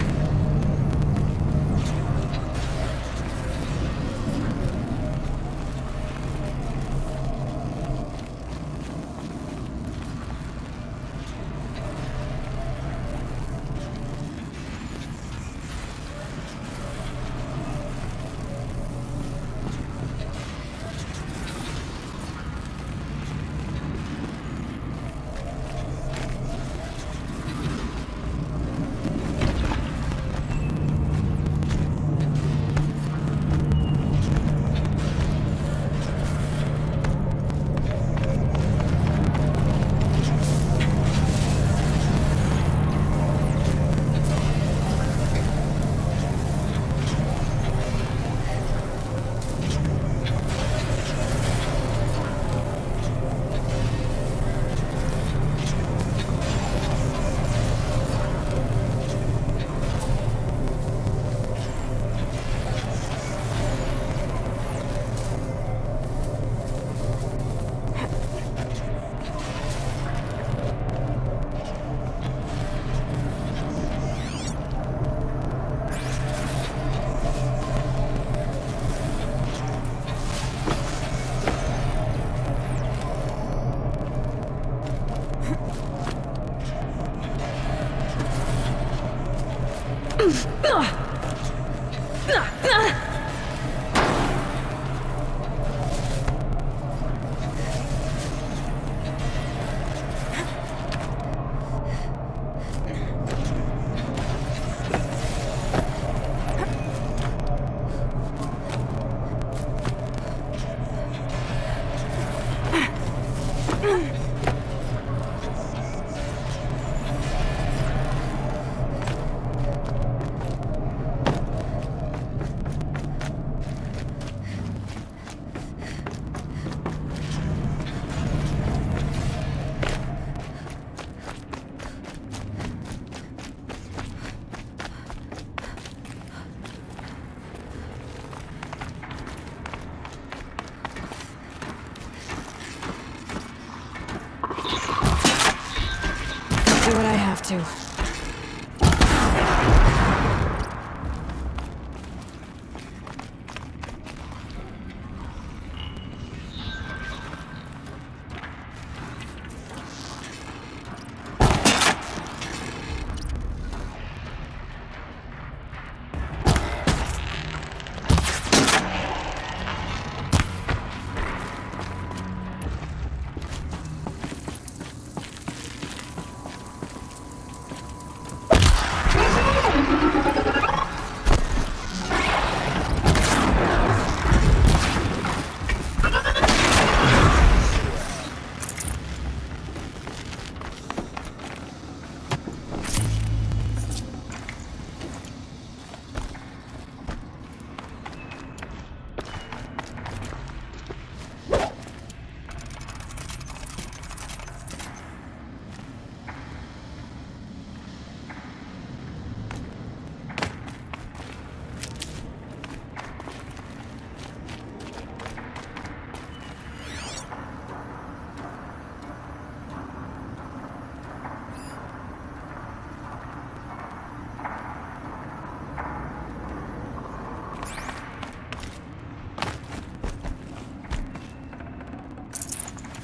Do what I have to.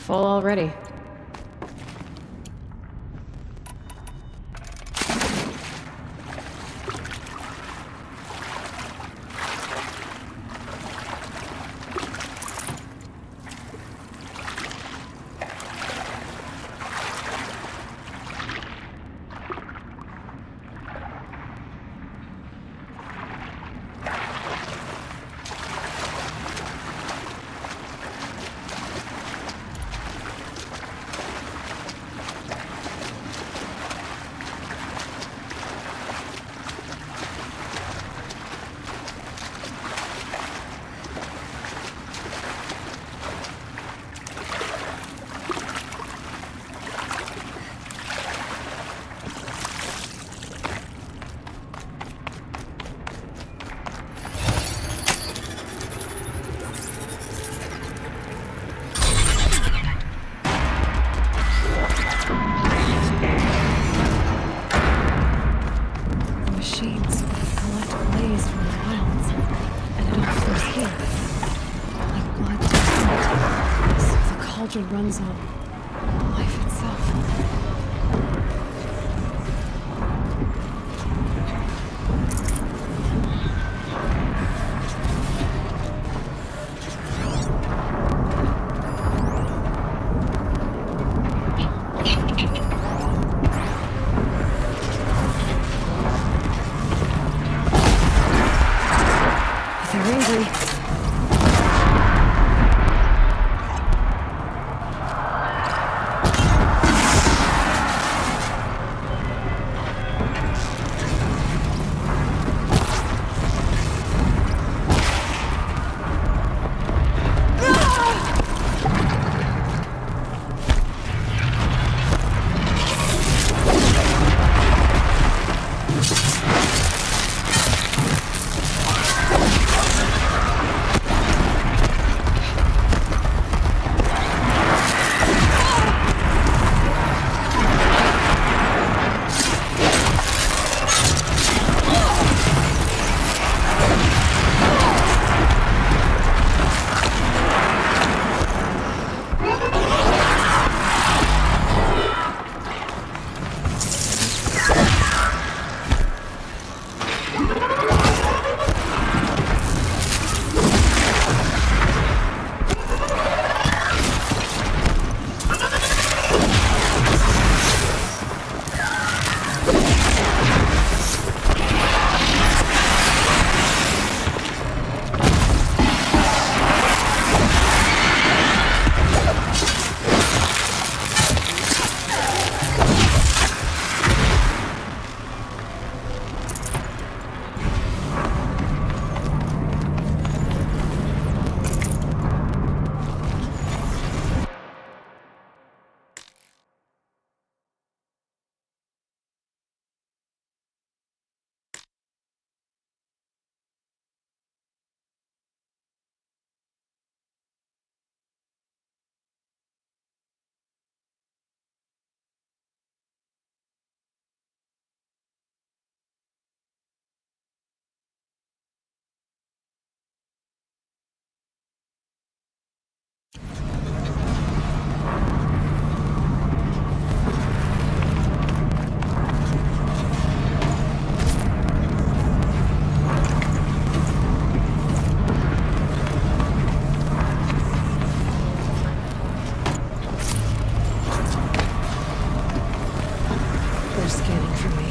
Full already. scanning for me.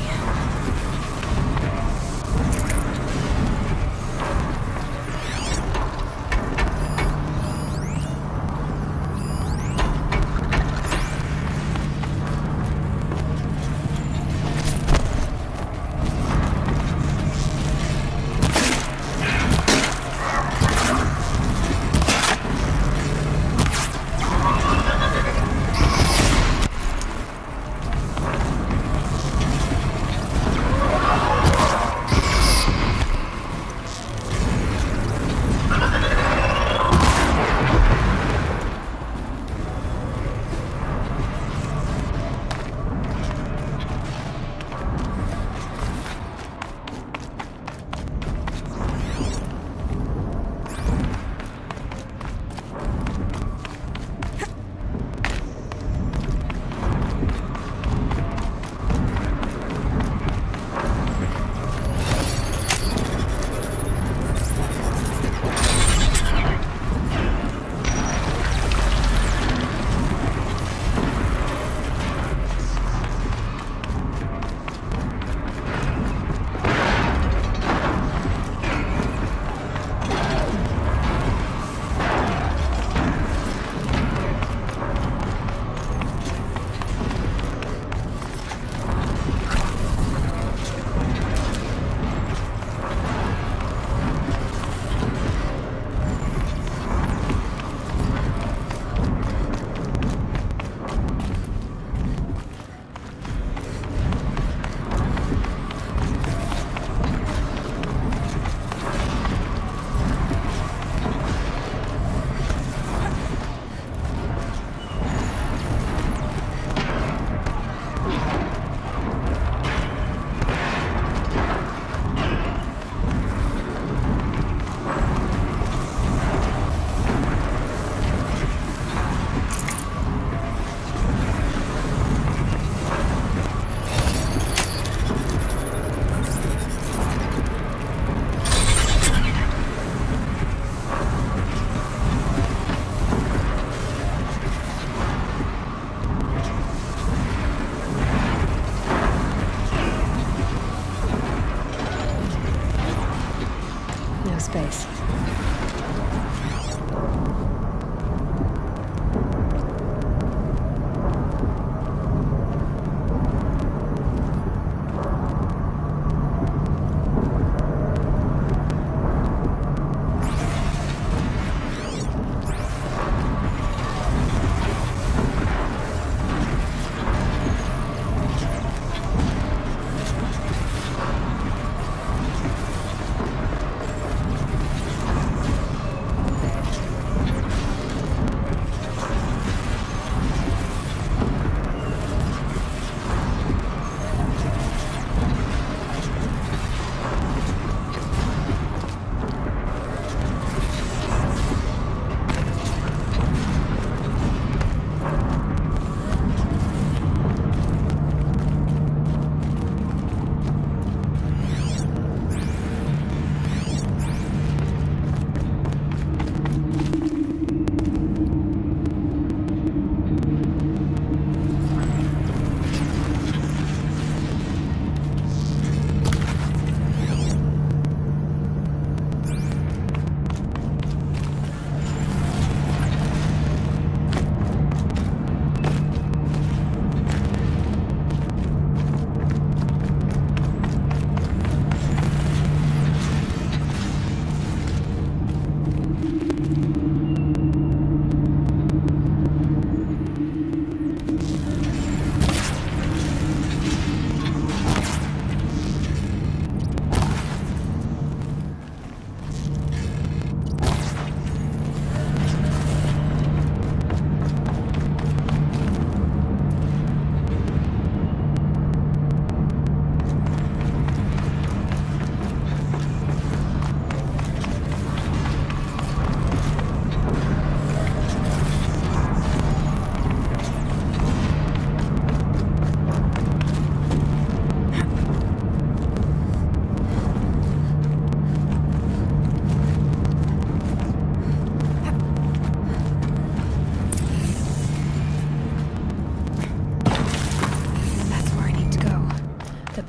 Space.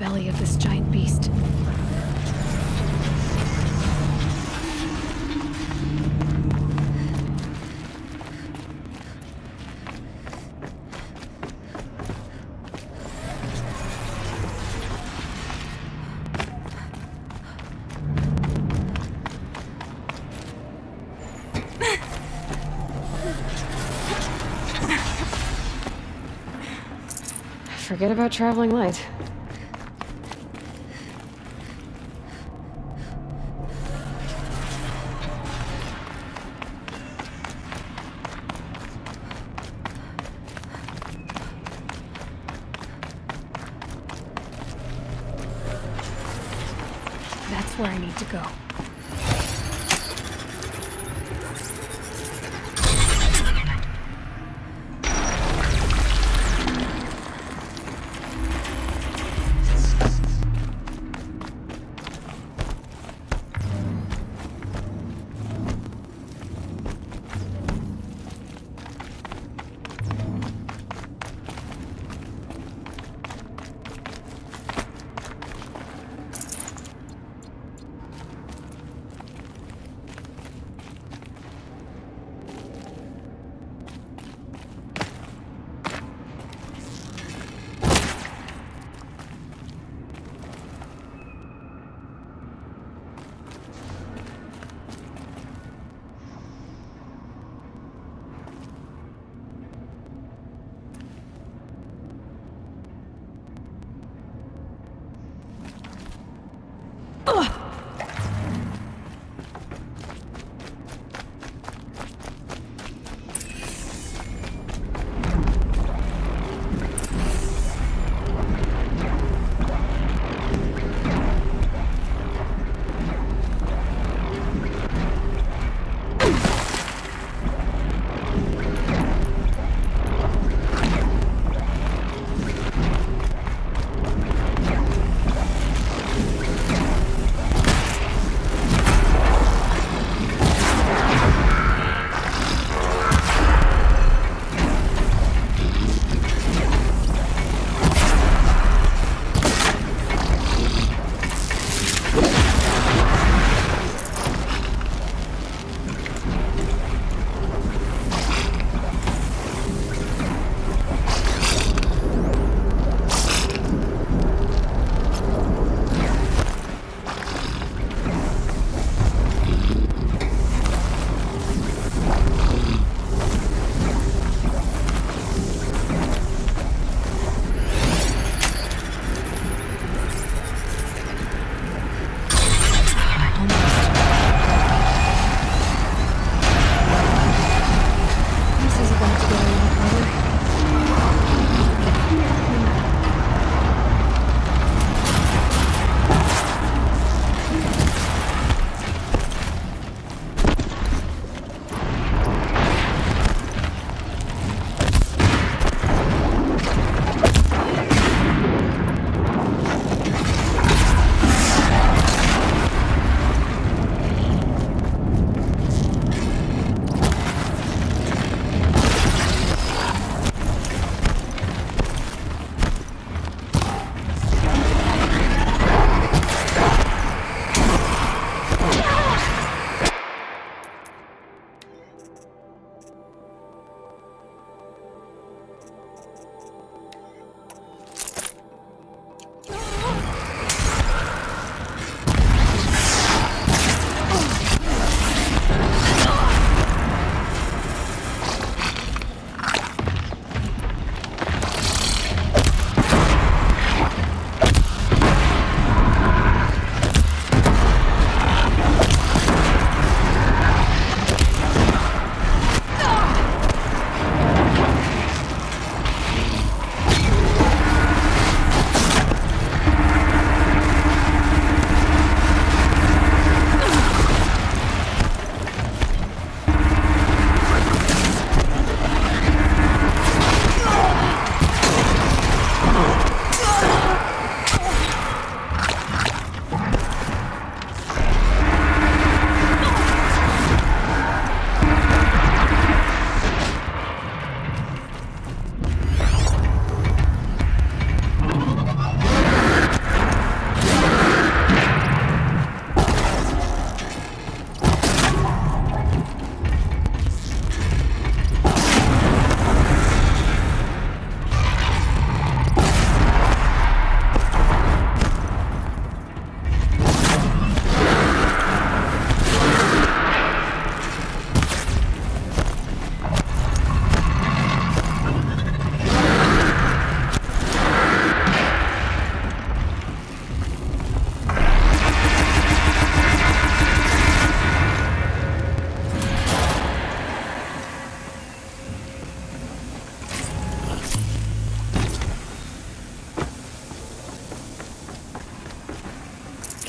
belly of this giant beast. Forget about traveling light. That's where I need to go.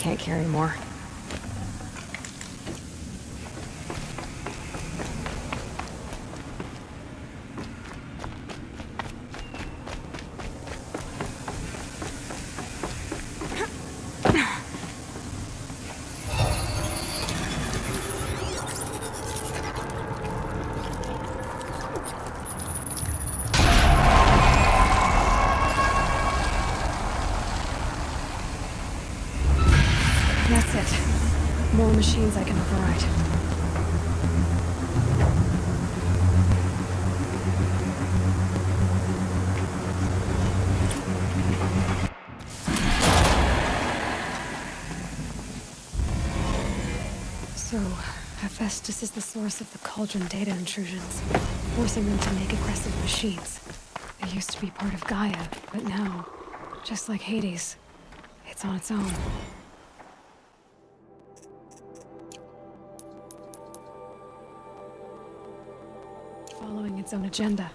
can't carry more. That's it. More machines I can override. So, Hephaestus is the source of the Cauldron data intrusions, forcing them to make aggressive machines. They used to be part of Gaia, but now, just like Hades, it's on its own. Following its own agenda.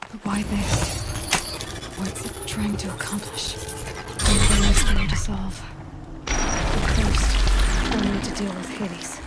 But why this? What's it trying to accomplish? Another mystery to solve. But first, I need to deal with Hades.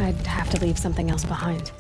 I'd have to leave something else behind.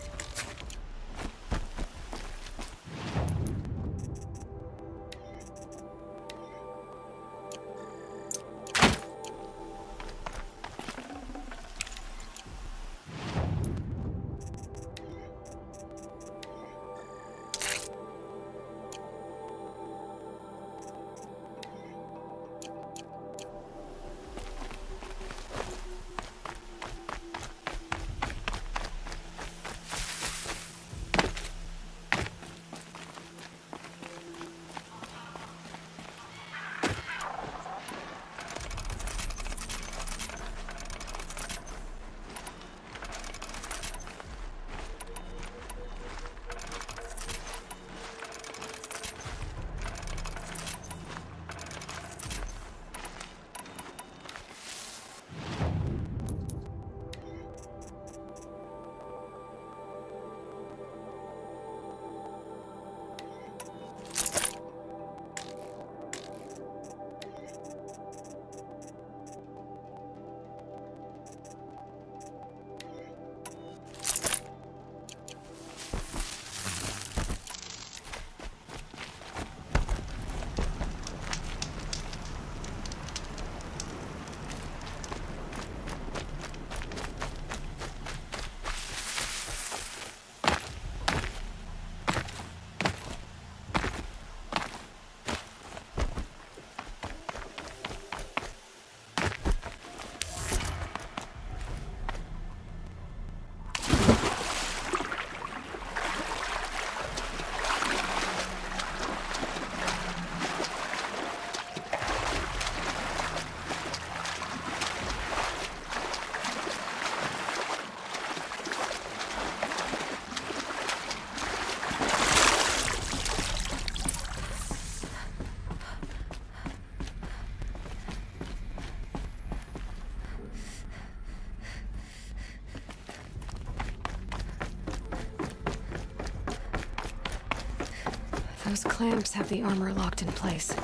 Those clamps have the armor locked in place.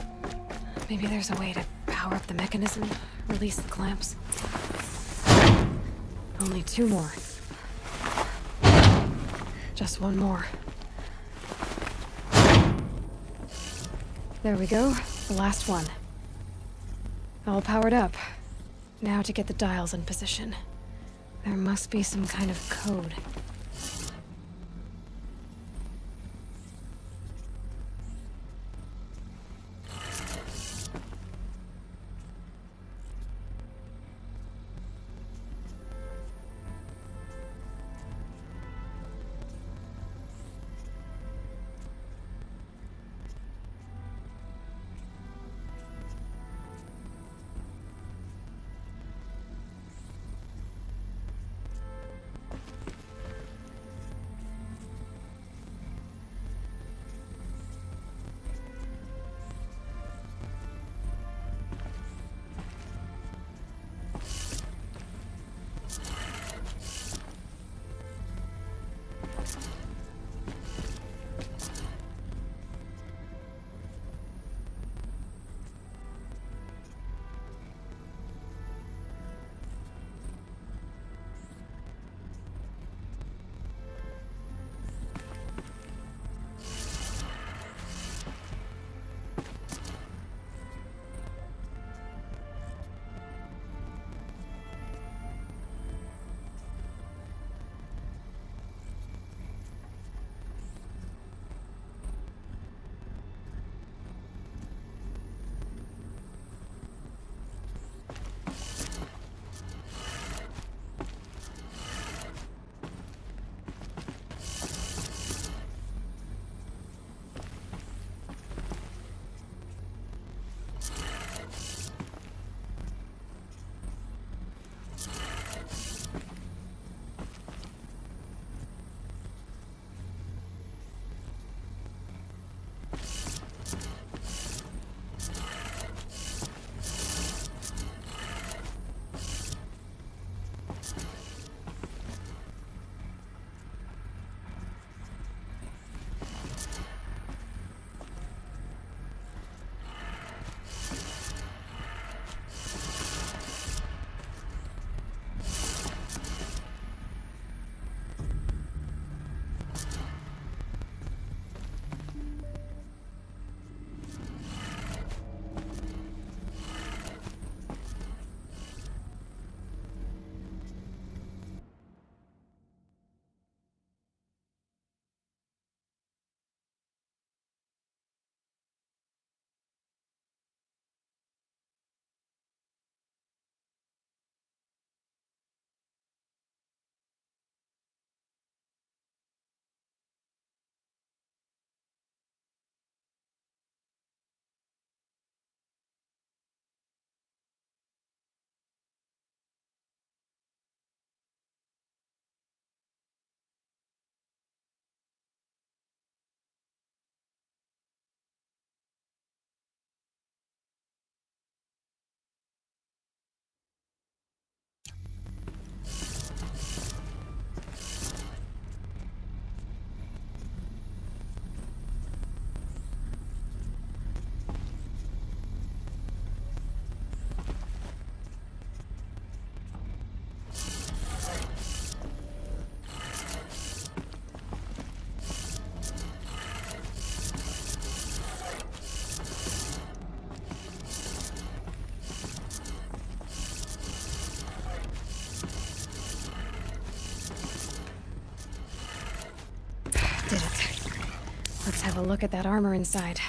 Maybe there's a way to power up the mechanism, release the clamps. Only 2 more. Just 1 more. There we go. The last one. All powered up. Now to get the dials in position. There must be some kind of code. Did it. Let's have a look at that armor inside.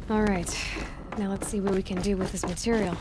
All right. Now let's see what we can do with this material.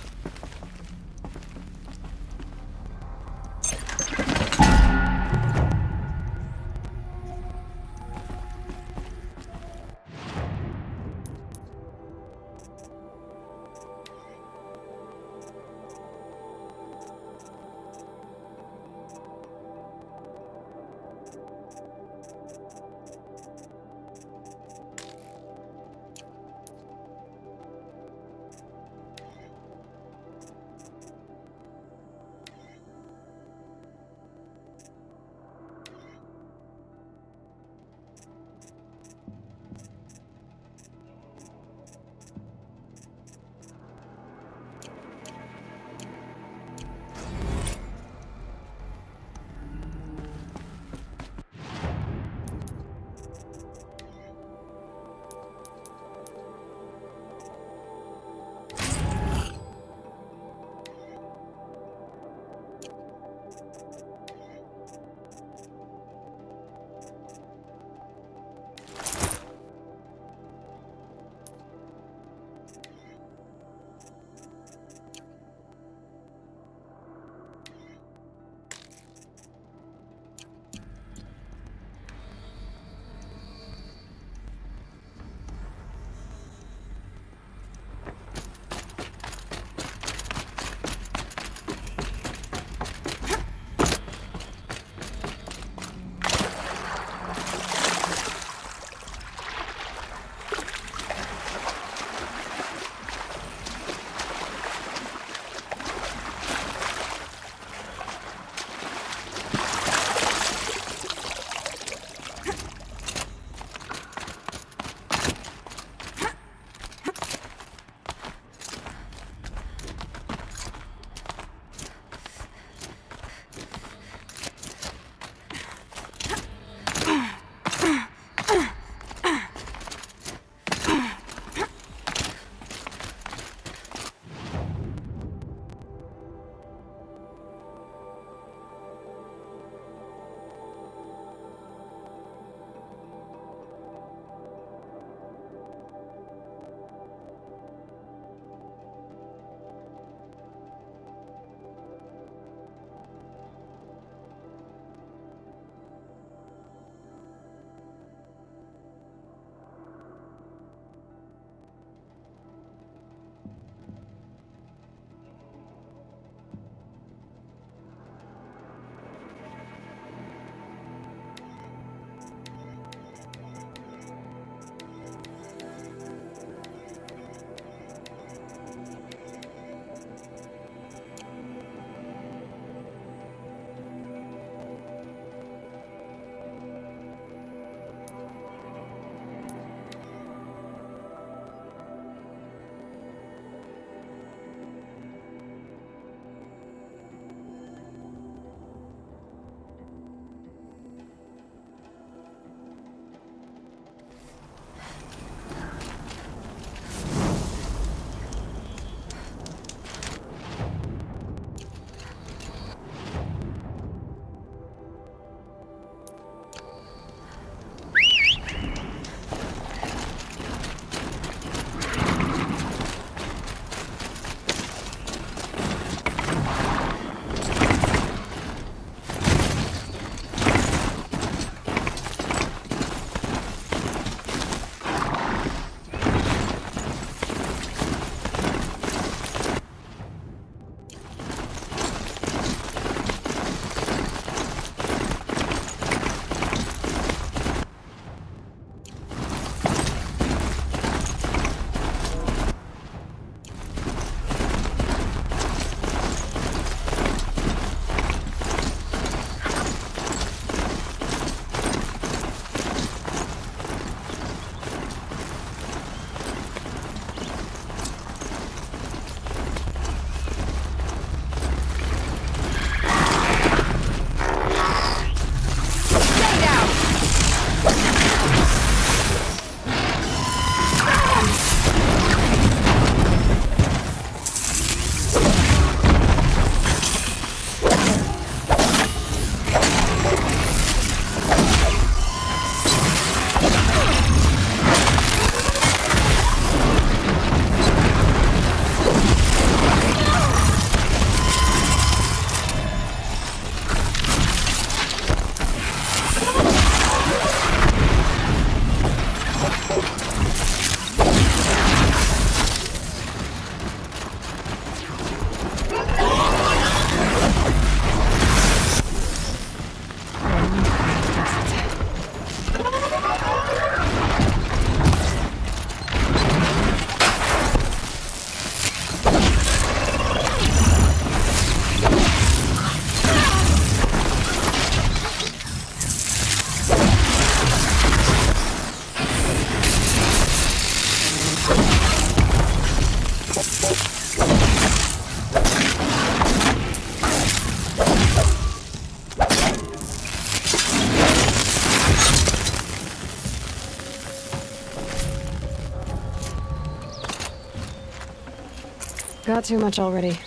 got too much already.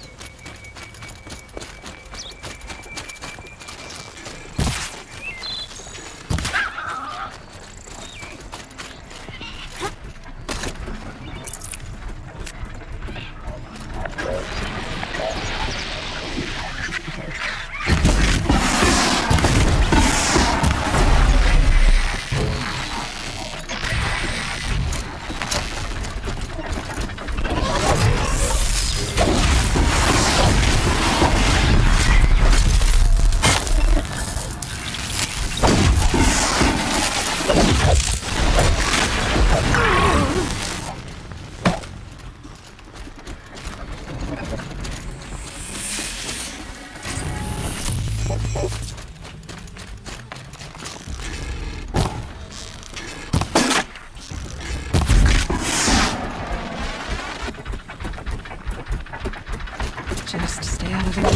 Just stay out of the way.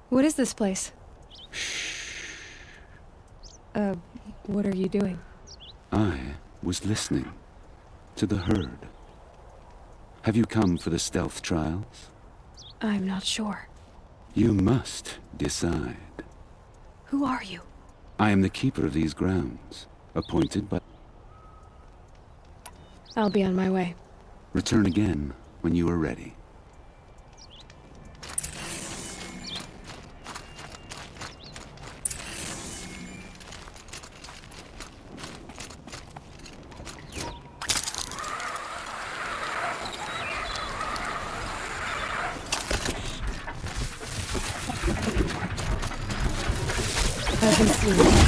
What is this place? What are you doing? I was listening to the herd. Have you come for the stealth trials? I'm not sure. You must decide. Who are you? I am the keeper of these grounds, appointed by... I'll be on my way. Return again when you are ready. I've been seen.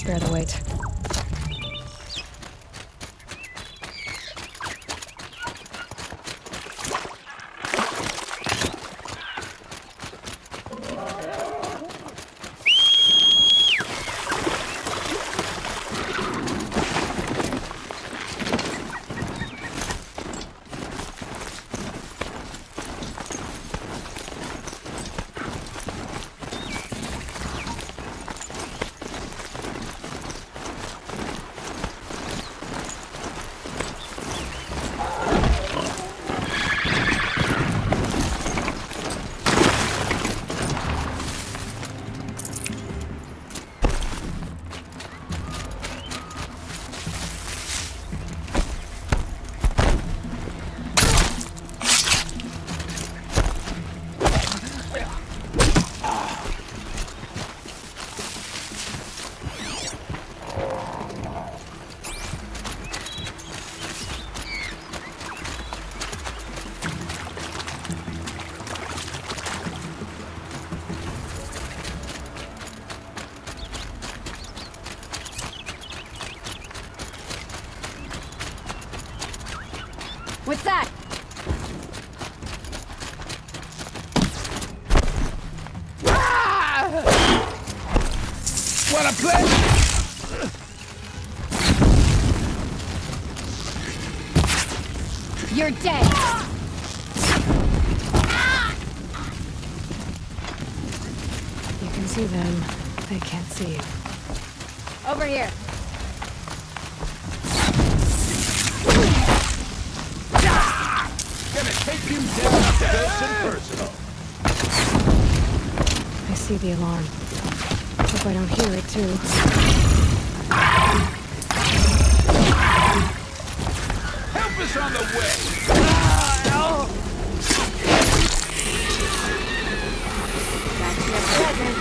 bear the weight. What's that? Wanna play? You're dead. You can see them. They can't see you. Over here. Gonna take you down up close and personal. I see the alarm. Hope I don't hear it too. Help us on the way. That's your present.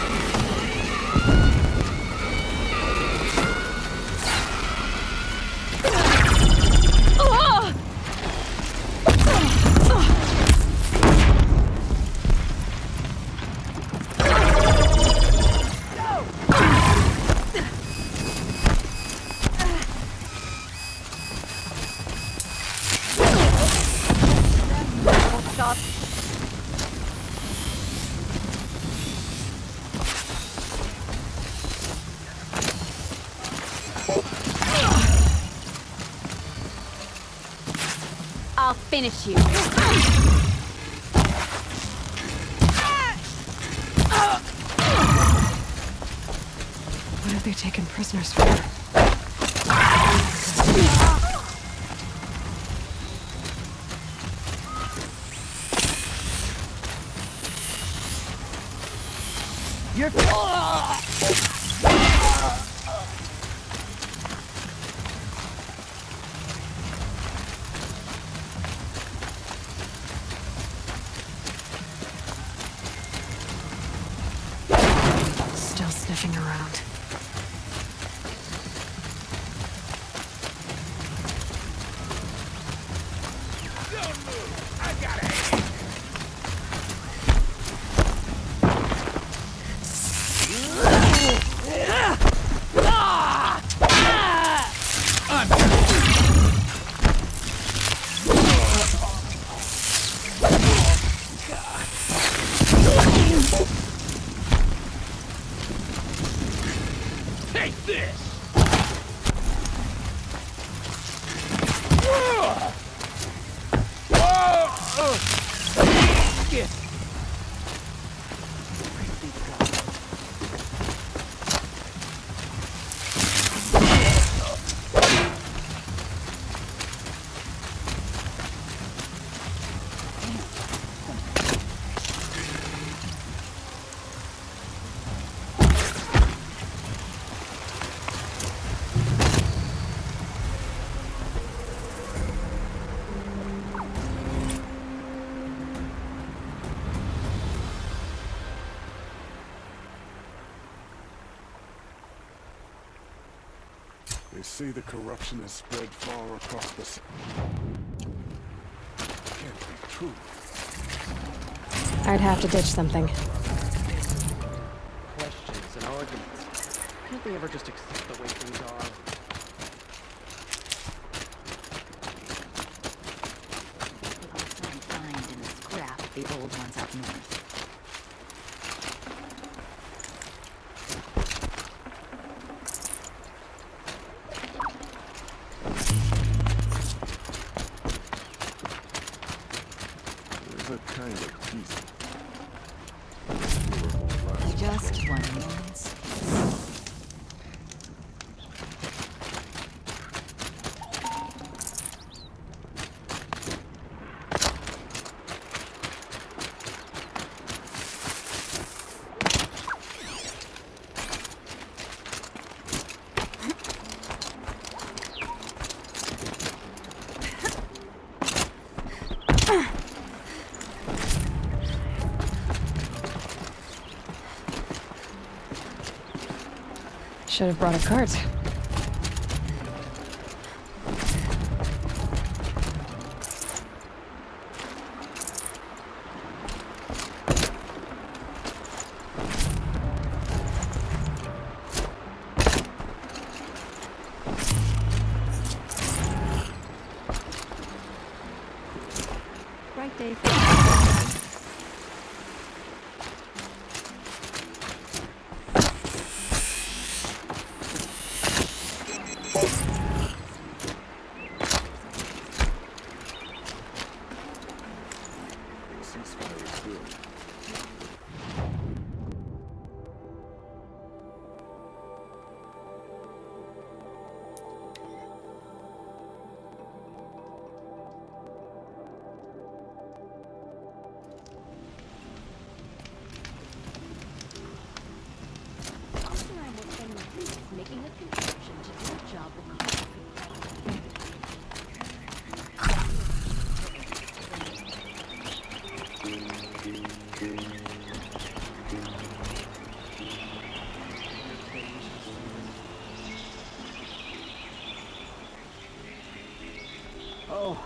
I'll finish you. What have they taken prisoners for? You're... Still sniffing around. Don't move. I got it. Take this! They say the corruption has spread far across the city. Can't be true. I'd have to ditch something. Questions and arguments. Can't they ever just accept the way things are? Find in the scrap of the old ones up north. There's a kind of peace. Just one moment's peace. Should have brought a cart. Right, Dave. Ceasefire is good. Making a contraption to do a job will cost Oh,